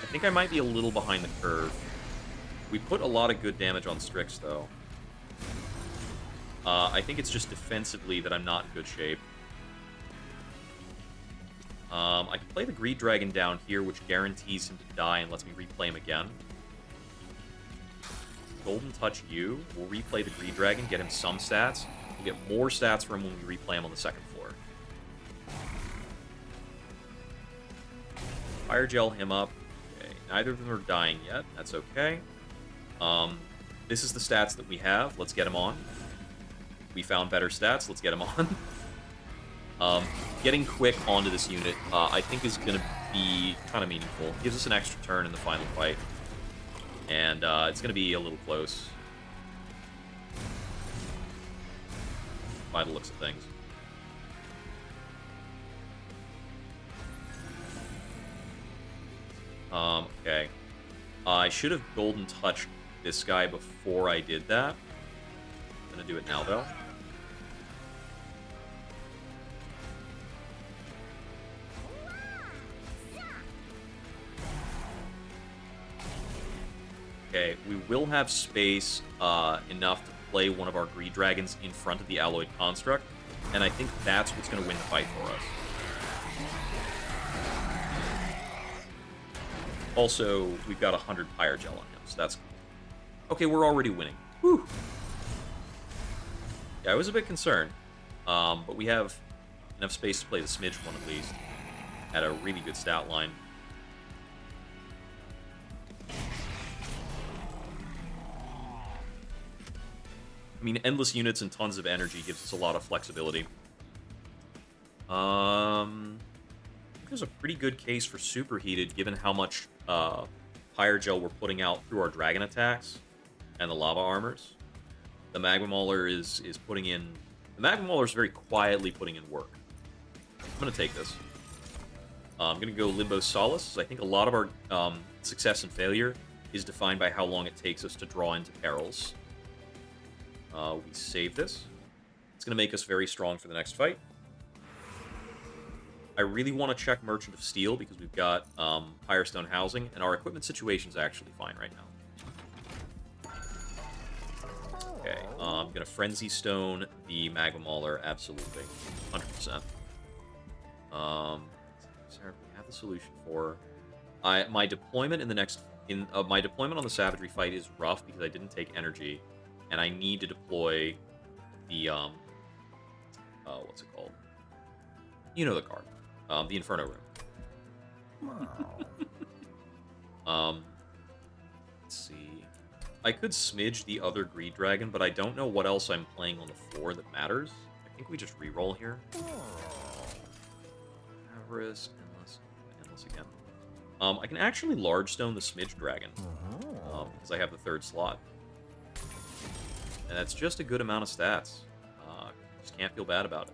B: I think I might be a little behind the curve. We put a lot of good damage on Strix, though. I think it's just defensively that I'm not in good shape. I can play the Greed Dragon down here, which guarantees him to die and lets me replay him again. Golden Touch you. We'll replay the Greed Dragon, get him some stats. We'll get more stats for him when we replay him on the second floor. Fire Gel him up. Okay, neither of them are dying yet. That's okay. This is the stats that we have. Let's get him on. We found better stats. Let's get him on. Getting quick onto this unit, I think, is going to be kind of meaningful. Gives us an extra turn in the final fight. And it's going to be a little close by the looks of things. Okay. I should have Golden Touched this guy before I did that. I'm going to do it now, though. Okay, we will have space enough to play one of our Greed Dragons in front of the Alloyed Construct, and I think that's what's going to win the fight for us. Also, we've got 100 Pyre Gel on him, so that's... Okay, we're already winning. Whew. Yeah, I was a bit concerned, but we have enough space to play the Smidge one at least. At a really good stat line. I mean, endless units and tons of energy gives us a lot of flexibility. There's a pretty good case for Superheated, given how much Pyre Gel we're putting out through our Dragon attacks and the Lava Armors. The Magma Mauler is putting in... The Magma Mauler is very quietly putting in work. I'm going to take this. I'm going to go Limbo Solace. I think a lot of our success and failure is defined by how long it takes us to draw into perils. We save this. It's going to make us very strong for the next fight. I really want to check Merchant of Steel because we've got Firestone Housing, and our equipment situation is actually fine right now. Okay, I'm going to Frenzy Stone the Magma Mauler, absolutely. 100%. Sarah, we have the solution for... my deployment in the next... my deployment on the Savagery fight is rough because I didn't take energy. And I need to deploy the, what's it called? You know the card. The Inferno Room. Let's see. I could smidge the other Greed Dragon, but I don't know what else I'm playing on the floor that matters. I think we just reroll here. Avarice, Endless again. I can actually large stone the Smidge Dragon, because I have the third slot. And that's just a good amount of stats. Just can't feel bad about it.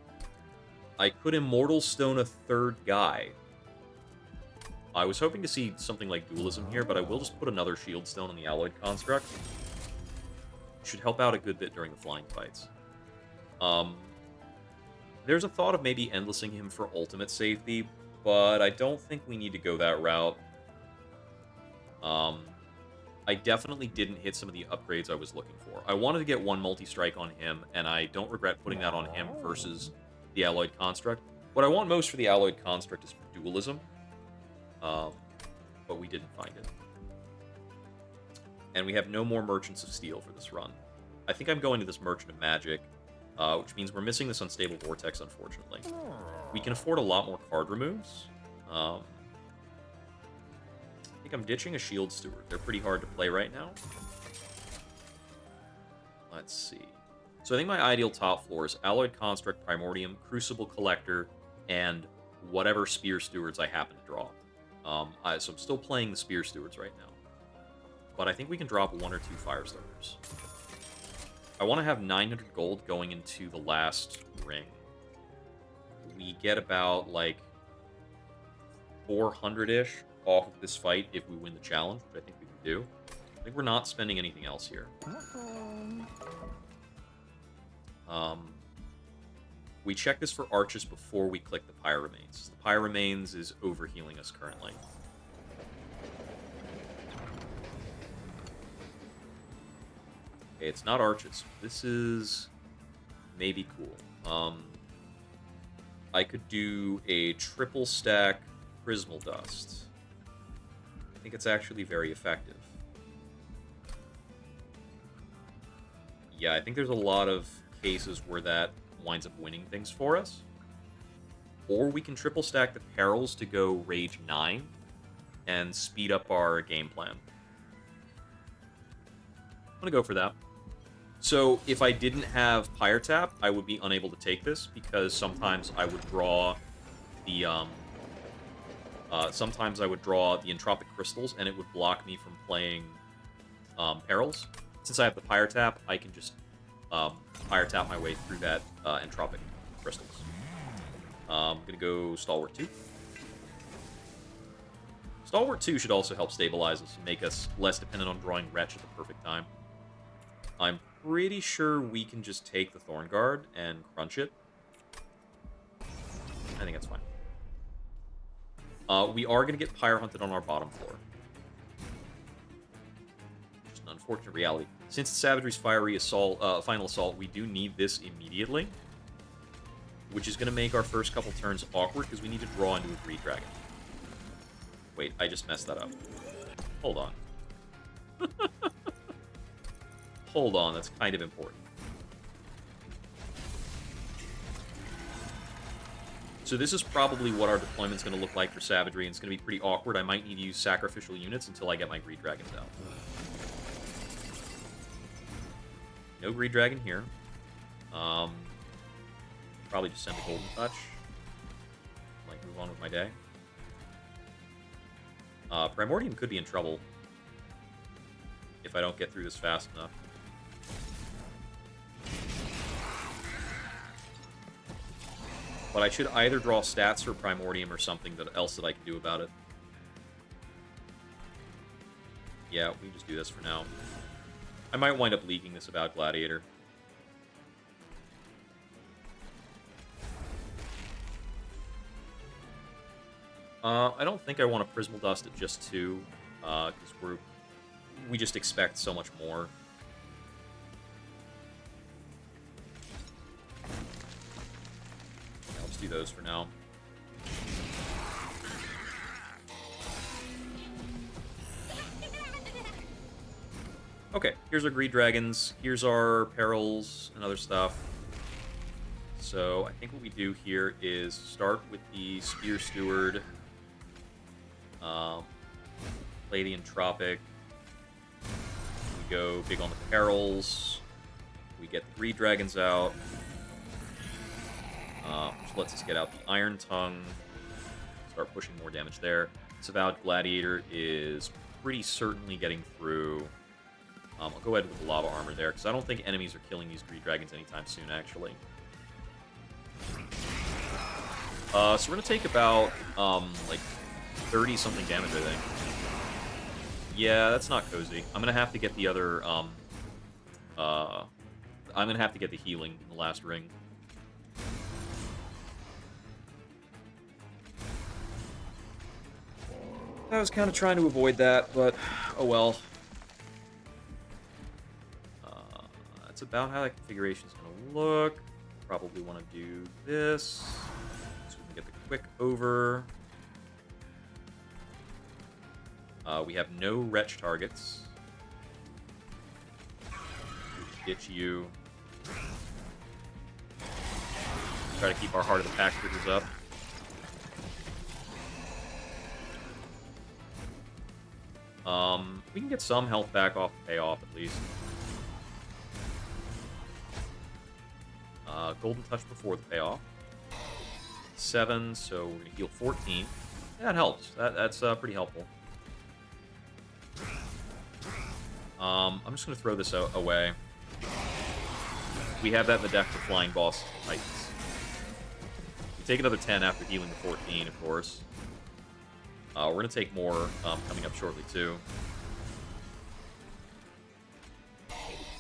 B: I could Immortal Stone a third guy. I was hoping to see something like Dualism here, but I will just put another Shield Stone on the Alloyed Construct. Should help out a good bit during the flying fights. There's a thought of maybe endlessing him for ultimate safety, but I don't think we need to go that route. I definitely didn't hit some of the upgrades I was looking for. I wanted to get one multi-strike on him, and I don't regret putting that on him versus the Alloyed Construct. What I want most for the Alloyed Construct is for Dualism, but we didn't find it. And we have no more Merchants of Steel for this run. I think I'm going to this Merchant of Magic, which means we're missing this Unstable Vortex, unfortunately. We can afford a lot more card removes. I think I'm ditching a Shield Steward. They're pretty hard to play right now. Let's see. So I think my ideal top floor is Alloyed Construct, Primordium, Crucible Collector, and whatever Spear Stewards I happen to draw. So I'm still playing the Spear Stewards right now. But I think we can drop 1 or 2 Fire Starters. I want to have 900 gold going into the last ring. We get about, like, 400-ish off of this fight if we win the challenge, which I think we can do. I think we're not spending anything else here. We check this for arches before we click the Pyre Remains. The Pyre Remains is overhealing us currently. Okay, it's not arches. This is maybe cool. I could do a triple stack Prismal Dust. I think it's actually very effective. Yeah, I think there's a lot of cases where that winds up winning things for us. Or we can triple stack the Perils to go Rage 9 and speed up our game plan. I'm going to go for that. So if I didn't have Pyre Tap, I would be unable to take this because sometimes I would draw the Entropic Crystals and it would block me from playing Perils. Since I have the Pyre Tap, I can just Pyre Tap my way through that Entropic Crystals. I'm going to go Stalwart 2. Stalwart 2 should also help stabilize us and make us less dependent on drawing Wretch at the perfect time. I'm pretty sure we can just take the Thorn Guard and crunch it. I think that's fine. We are going to get Pyre Hunted on our bottom floor. Just an unfortunate reality. Since the Savagery's Fiery Assault, Final Assault, we do need this immediately, which is going to make our first couple turns awkward because we need to draw into a Greed Dragon. Wait, I just messed that up. Hold on. Hold on, that's kind of important. So this is probably what our deployment's going to look like for Savagery, and it's going to be pretty awkward. I might need to use sacrificial units until I get my Greed Dragons out. No Greed Dragon here. Probably just send a Golden Touch. Like, move on with my day. Primordium could be in trouble if I don't get through this fast enough. But I should either draw stats for Primordium or something else that I can do about it. Yeah, we can just do this for now. I might wind up leaking this about Gladiator. I don't think I want to Prismal Dust at just 2, because we just expect so much more. Yeah, let's do those for now. Okay, here's our Greed Dragons, here's our Perils and other stuff. So I think what we do here is start with the Spear Steward, play the Entropic, we go big on the Perils, we get the Greed Dragons out, which lets us get out the Iron Tongue, start pushing more damage there. Disavowed Gladiator is pretty certainly getting through. I'll go ahead with the Lava Armor there, because I don't think enemies are killing these Greed Dragons anytime soon, actually. So we're going to take about, like, 30-something damage, I think. Yeah, that's not cozy. I'm going to have to get the other, I'm going to have to get the healing in the last ring. I was kind of trying to avoid that, but oh well. That's about how that configuration is going to look. Probably want to do this, so we can get the quick over. We have no retch targets. Ditch you. Try to keep our Heart of the Pack triggers up. We can get some health back off the payoff, at least. Golden Touch before the payoff. 7, so we're going to heal 14. Yeah, that helps. That's pretty helpful. I'm just going to throw this away. We have that in the deck for Flying Boss Titans. We take another 10 after healing the 14, of course. We're going to take more coming up shortly, too.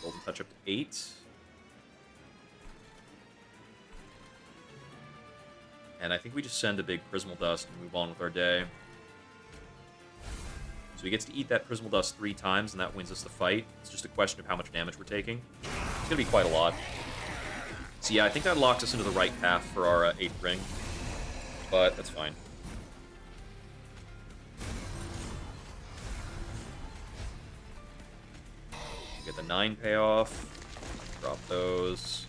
B: Golden Touch up to 8. And I think we just send a big Prismal Dust and move on with our day. So he gets to eat that Prismal Dust 3 times, and that wins us the fight. It's just a question of how much damage we're taking. It's going to be quite a lot. So yeah, I think that locks us into the right path for our 8th ring. But that's fine. Get the 9 payoff. Drop those.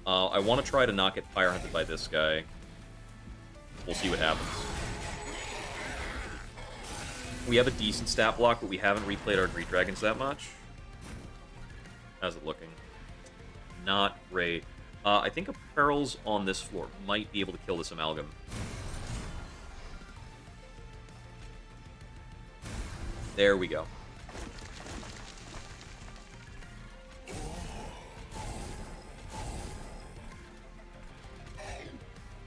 B: I want to try to not get fire hunted by this guy. We'll see what happens. We have a decent stat block, but we haven't replayed our Greed Dragons that much. How's it looking? Not great. I think a Perils on this floor might be able to kill this Amalgam. There we go.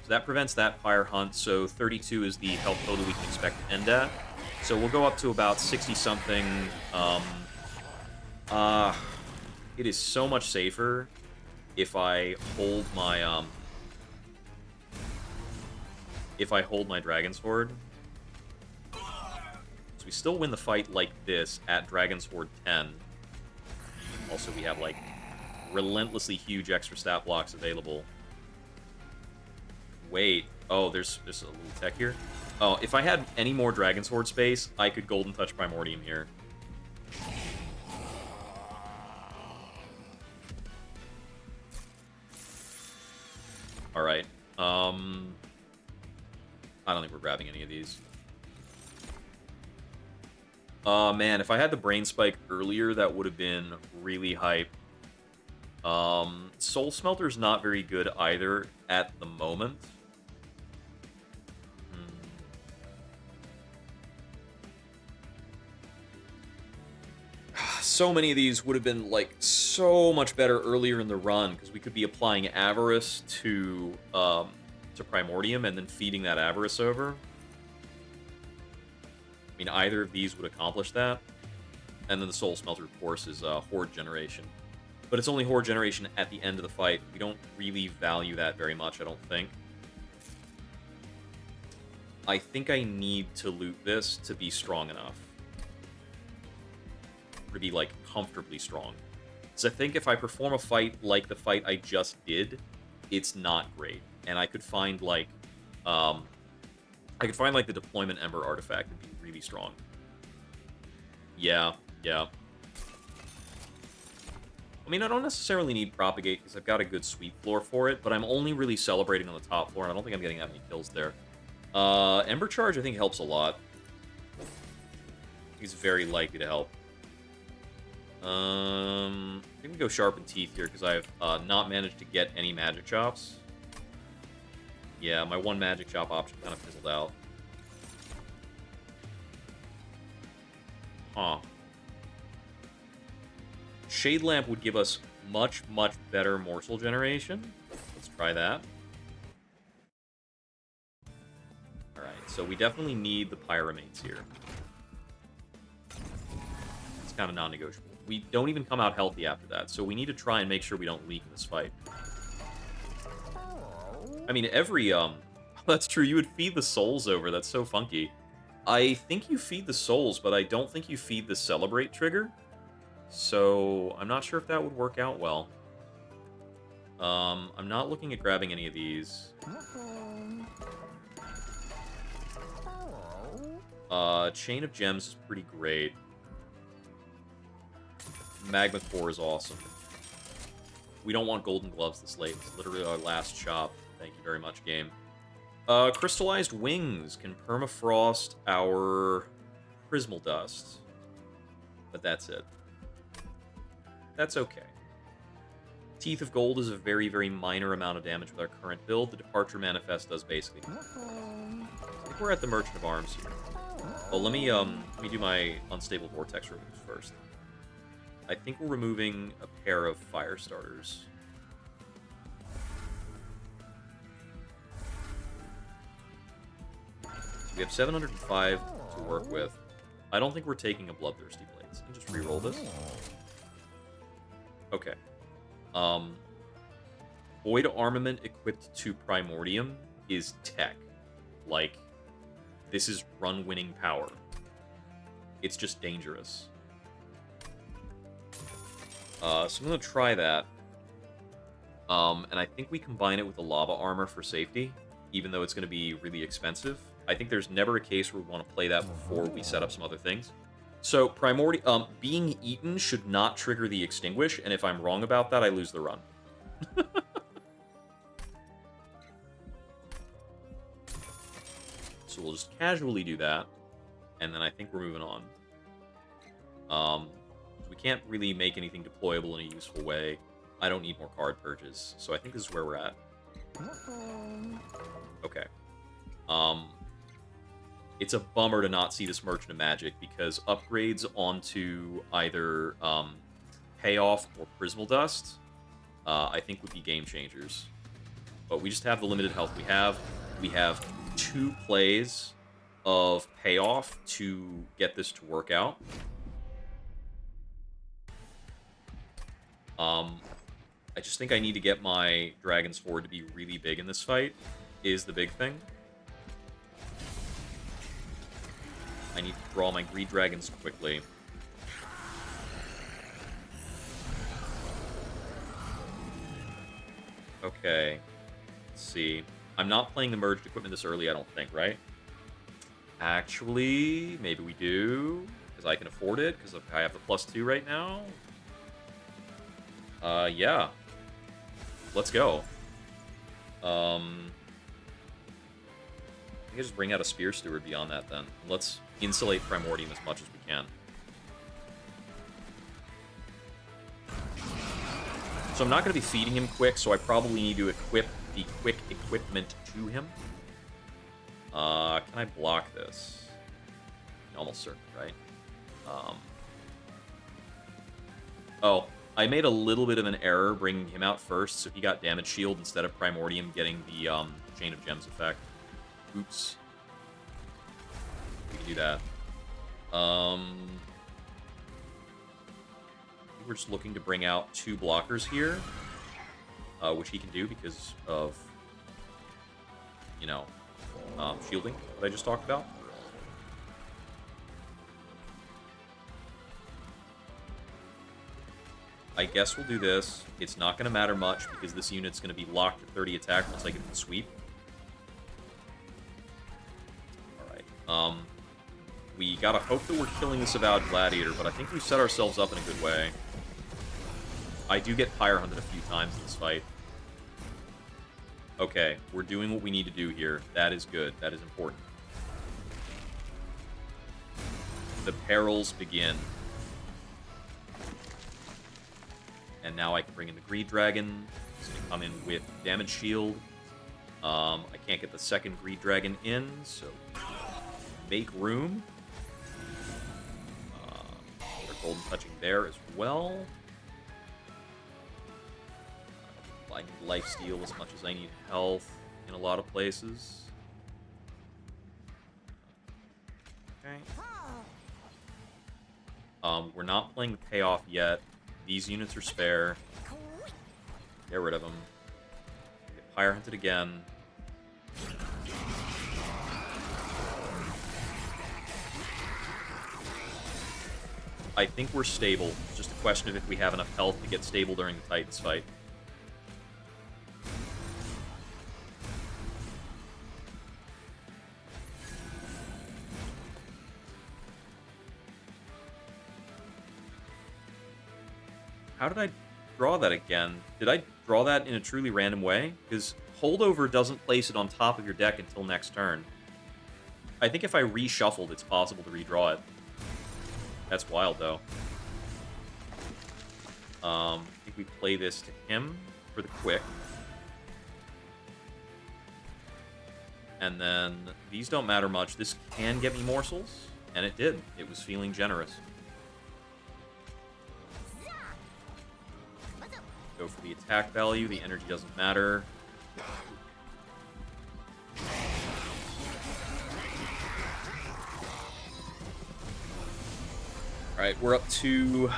B: So that prevents that fire hunt, so 32 is the health total we can expect to end at. So we'll go up to about 60-something. It is so much safer if I hold my, Dragon's Horde. So we still win the fight like this at Dragon's Horde 10. Also, we have, like, relentlessly huge extra stat blocks available. Wait. Oh, there's a little tech here. Oh, if I had any more Dragon's Horde space, I could Golden Touch Primordium here. Alright. I don't think we're grabbing any of these. Man, if I had the Brain Spike earlier, that would have been really hype. Soul Smelter's not very good either at the moment. So many of these would have been, like, so much better earlier in the run, because we could be applying Avarice to Primordium and then feeding that Avarice over. I mean, either of these would accomplish that. And then the Soul Smelter, of course, is Horde Generation. But it's only Horde Generation at the end of the fight. We don't really value that very much, I don't think. I think I need to loot this to be strong enough. To be, like, comfortably strong. So I think if I perform a fight like the fight I just did, it's not great. And I could find, like, the Deployment Ember artifact would be really strong. Yeah. I mean, I don't necessarily need Propagate, because I've got a good sweep floor for it, but I'm only really celebrating on the top floor, and I don't think I'm getting that many kills there. Ember Charge, I think, helps a lot. He's very likely to help. I think we go Sharpened Teeth here, because I have not managed to get any Magic Chops. Yeah, my one magic shop option kind of fizzled out. Huh. Shade Lamp would give us much, much better morsel generation. Let's try that. Alright, so we definitely need the Pyramates here. It's kind of non-negotiable. We don't even come out healthy after that, so we need to try and make sure we don't leak in this fight. I mean, every, That's true, you would feed the souls over, that's so funky. I think you feed the souls, but I don't think you feed the Celebrate trigger. So, I'm not sure if that would work out well. I'm not looking at grabbing any of these. Chain of Gems is pretty great. Magma Core is awesome. We don't want Golden Gloves this late. It's literally our last shop. Thank you very much, game. Crystallized Wings can permafrost our Prismal Dust. But that's it. That's okay. Teeth of Gold is a very, very minor amount of damage with our current build. The Departure Manifest does basically nothing. I think we're at the Merchant of Arms here. Oh, let me do my Unstable Vortex removes first. I think we're removing a pair of Fire Starters. We have 705 to work with. I don't think we're taking a Bloodthirsty Blades. You can just re-roll this. Okay. Void Armament equipped to Primordium is tech. Like, this is run-winning power. It's just dangerous. So I'm going to try that. And I think we combine it with the Lava Armor for safety, even though it's going to be really expensive. I think there's never a case where we want to play that before we set up some other things. So, Primordium, being eaten should not trigger the Extinguish, and if I'm wrong about that, I lose the run. So we'll just casually do that, and then I think we're moving on. We can't really make anything deployable in a useful way. I don't need more card purges, so I think this is where we're at. Okay. It's a bummer to not see this Merchant of Magic, because upgrades onto either Payoff or Prismal Dust, I think would be game changers. But we just have the limited health we have. We have 2 plays of Payoff to get this to work out. I just think I need to get my Dragon's Horde to be really big in this fight, is the big thing. I need to draw my Greed Dragons quickly. Okay. Let's see. I'm not playing the merged equipment this early, I don't think, right? Actually, maybe we do. Because I can afford it, because I have the +2 right now. Yeah. Let's go. I think I just bring out a Spear Steward beyond that, then. Let's insulate Primordium as much as we can. So I'm not going to be feeding him quick, so I probably need to equip the quick equipment to him. Can I block this? Almost certain, right? Oh, I made a little bit of an error bringing him out first, so he got Damage Shield instead of Primordium getting the Chain of Gems effect. Oops. We can do that. We're just looking to bring out 2 blockers here, which he can do because of, you know, shielding that I just talked about. I guess we'll do this. It's not going to matter much because this unit's going to be locked at 30 attack once I get the sweep. Alright. We gotta hope that we're killing this Avowed Gladiator, but I think we've set ourselves up in a good way. I do get Pyre Hunted a few times in this fight. Okay, we're doing what we need to do here. That is good. That is important. The perils begin. And now I can bring in the Greed Dragon. He's going to come in with Damage Shield. I can't get the second Greed Dragon in, so make room. They're golden touching there as well. I need lifesteal as much as I need health in a lot of places. Okay. We're not playing the payoff yet. These units are spare. Get rid of them. Get Pyre Hunted again. I think we're stable. It's just a question of if we have enough health to get stable during the Titans fight. How did I draw that again? Did I draw that in a truly random way? Because holdover doesn't place it on top of your deck until next turn. I think if I reshuffled, it's possible to redraw it. That's wild, though. I think we play this to him for the quick. And then these don't matter much. This can get me morsels, and it did. It was feeling generous. Go for the attack value. The energy doesn't matter. Alright, we're up to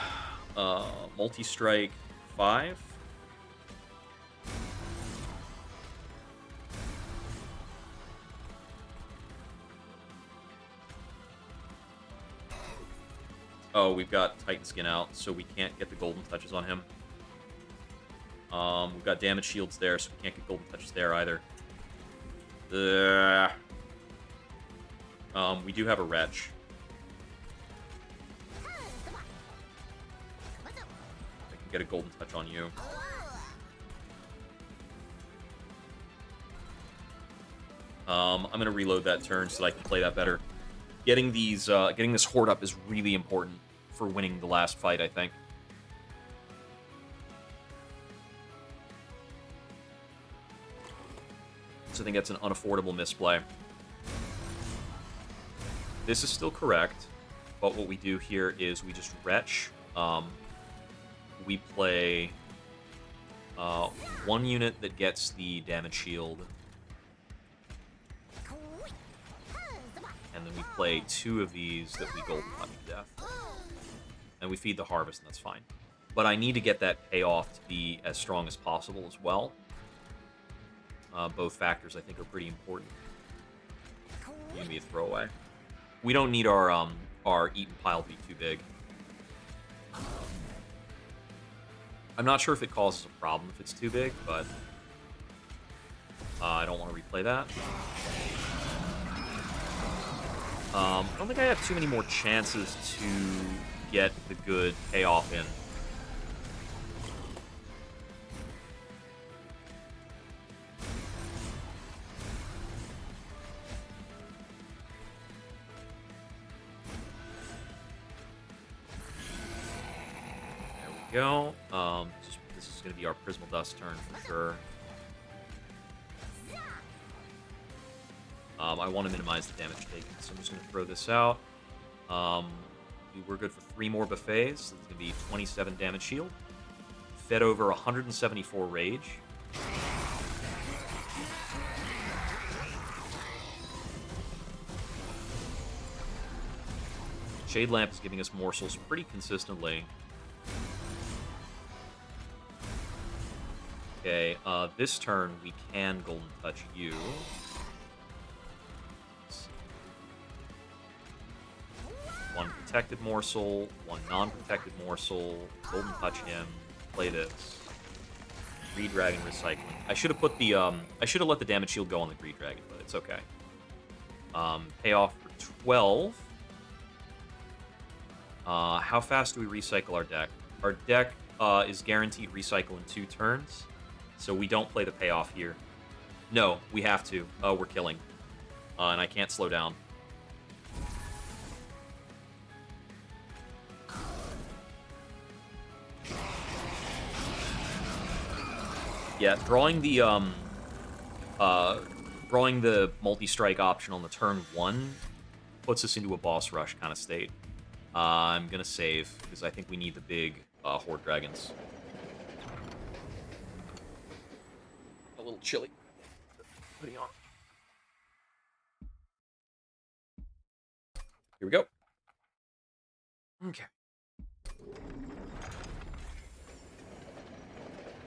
B: multi-strike 5. Oh, we've got Titan Skin out, so we can't get the golden touches on him. We've got damage shields there, so we can't get golden touches there either. We do have a Wretch. I can get a golden touch on you. I'm gonna reload that turn so that I can play that better. Getting these, getting this horde up is really important for winning the last fight, I think. So I think that's an unaffordable misplay. This is still correct, but what we do here is we just retch. We play one unit that gets the damage shield. And then we play 2 of these that we golden touch to death. And we feed the harvest, and that's fine. But I need to get that payoff to be as strong as possible as well. Both factors, I think, are pretty important. Give me a throwaway. We don't need our eaten pile to be too big. I'm not sure if it causes a problem if it's too big, but I don't want to replay that. I don't think I have too many more chances to get the good payoff in. Go. This is going to be our Prismal Dust turn for sure. I want to minimize the damage taken, so I'm just going to throw this out. We're good for 3 more buffets. So it's going to be 27 damage shield. Fed over 174 rage. Shade Lamp is giving us morsels pretty consistently. Okay, this turn we can Golden Touch you. One protected morsel, one non-protected morsel, Golden Touch him, play this. Greed Dragon recycling. I should have put the I should have let the damage shield go on the Greed Dragon, but it's okay. Payoff for 12. How fast do we recycle our deck? Our deck is guaranteed recycle in 2 turns. So we don't play the payoff here. No, we have to. We're killing. And I can't slow down. Yeah, drawing the Drawing the multi-strike option on the turn 1 puts us into a boss rush kind of state. I'm going to save, because I think we need the big Horde Dragons. A little chilly. Putting on. Here we go. Okay.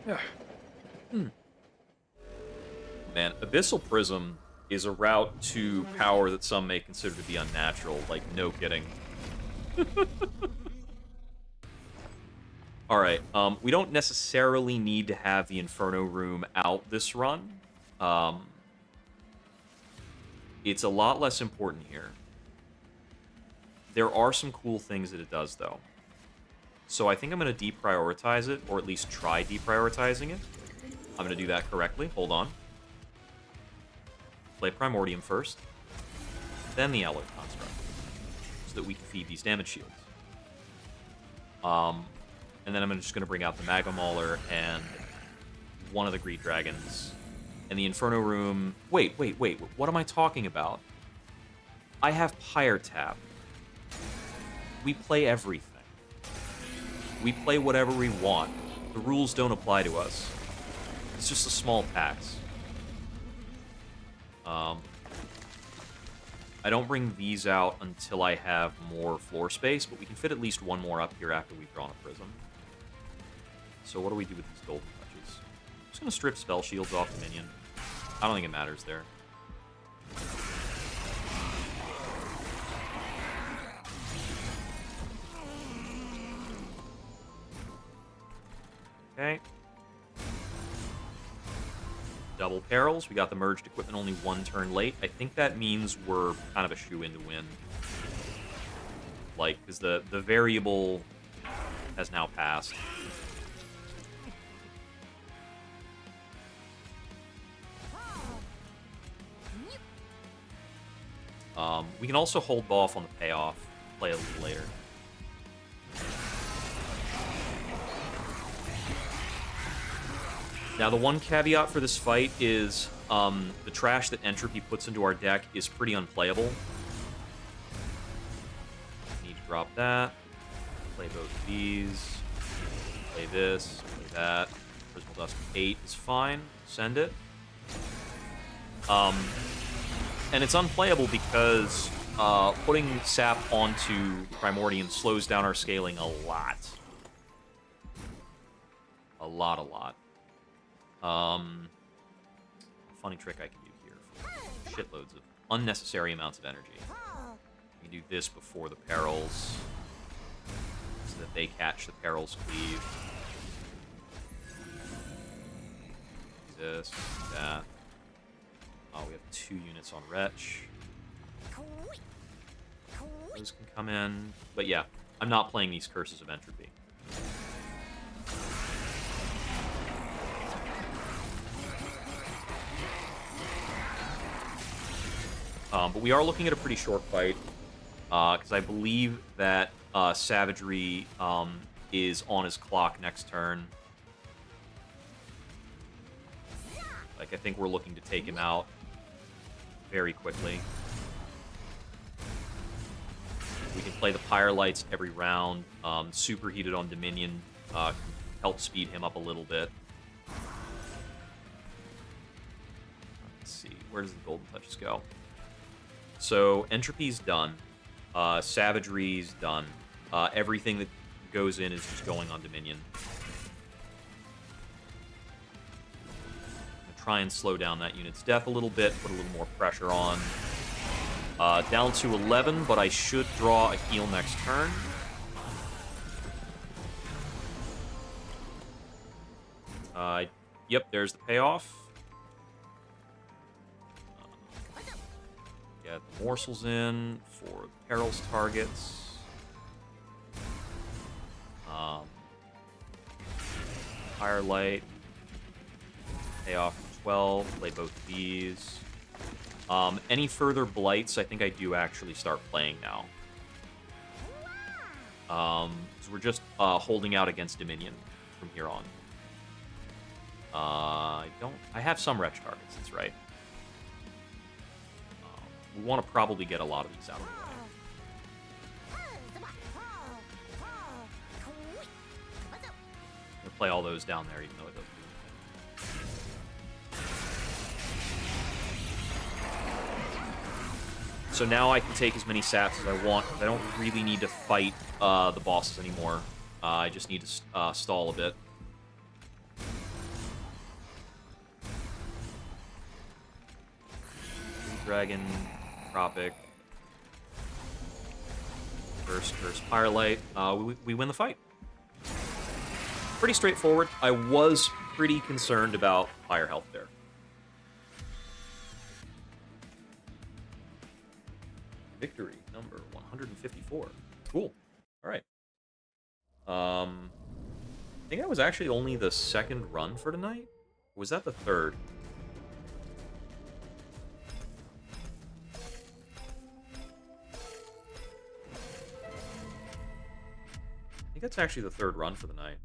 B: Yeah. Man, Abyssal Prism is a route to power that some may consider to be unnatural. Like, no kidding. Alright, we don't necessarily need to have the Inferno Room out this run. It's a lot less important here. There are some cool things that it does, though. So I think I'm going to deprioritize it, or at least try deprioritizing it. I'm going to do that correctly. Hold on. Play Primordium first, then the Alloy Construct, so that we can feed these damage shields. And then I'm just going to bring out the Magma Mauler and one of the Greed Dragons. And the Inferno Room... Wait. What am I talking about? I have Pyre Tap. We play everything. We play whatever we want. The rules don't apply to us. It's just a small tax. I don't bring these out until I have more floor space, but we can fit at least one more up here after we've drawn a prism. So what do we do with these golden touches? I'm just going to strip spell shields off the minion. I don't think it matters there. Okay. Double perils. We got the merged equipment only one turn late. I think that means we're kind of a shoe-in to win. Like, because the variable has now passed. We can also hold off on the payoff, play a little later. Now, the one caveat for this fight is the trash that Entropy puts into our deck is pretty unplayable. Need to drop that. Play both of these. Play this. Play that. Prismal Dust 8 is fine. Send it. And it's unplayable because putting Sap onto Primordium slows down our scaling a lot. A lot. Funny trick I can do here for shitloads of unnecessary amounts of energy. We can do this before the perils, so that they catch the perils cleave. This, that. Oh, we have 2 units on Wretch. Those can come in. But yeah, I'm not playing these Curses of Entropy. But we are looking at a pretty short fight, because I believe that Savagery is on his clock next turn. Like, I think we're looking to take him out very quickly. We can play the Pyre Lights every round. Superheated on Dominion can help speed him up a little bit. Let's see, where does the Golden Touches go? So, Entropy's done. Savagery's done. Everything that goes in is just going on Dominion. I'm gonna try and slow down that unit's death a little bit, put a little more pressure on. Down to 11, but I should draw a heal next turn. Yep, there's the payoff. Get the morsels in for the perils targets. Firelight. Payoff for 12. Play both of these. Any further blights, I think I do actually start playing now. So we're just holding out against Dominion from here on. I don't... I have some retch targets, that's right. We want to probably get a lot of these out of the way. I'm going to play all those down there, even though it doesn't do anything. So now I can take as many saps as I want. I don't really need to fight the bosses anymore. I just need to stall a bit. Dragon, Tropic, Curse, Firelight. We win the fight. Pretty straightforward. I was pretty concerned about fire health there. Victory number 154. Cool. All right. I think that was actually only the second run for tonight. Or was that the third? I think that's actually the third run for the night.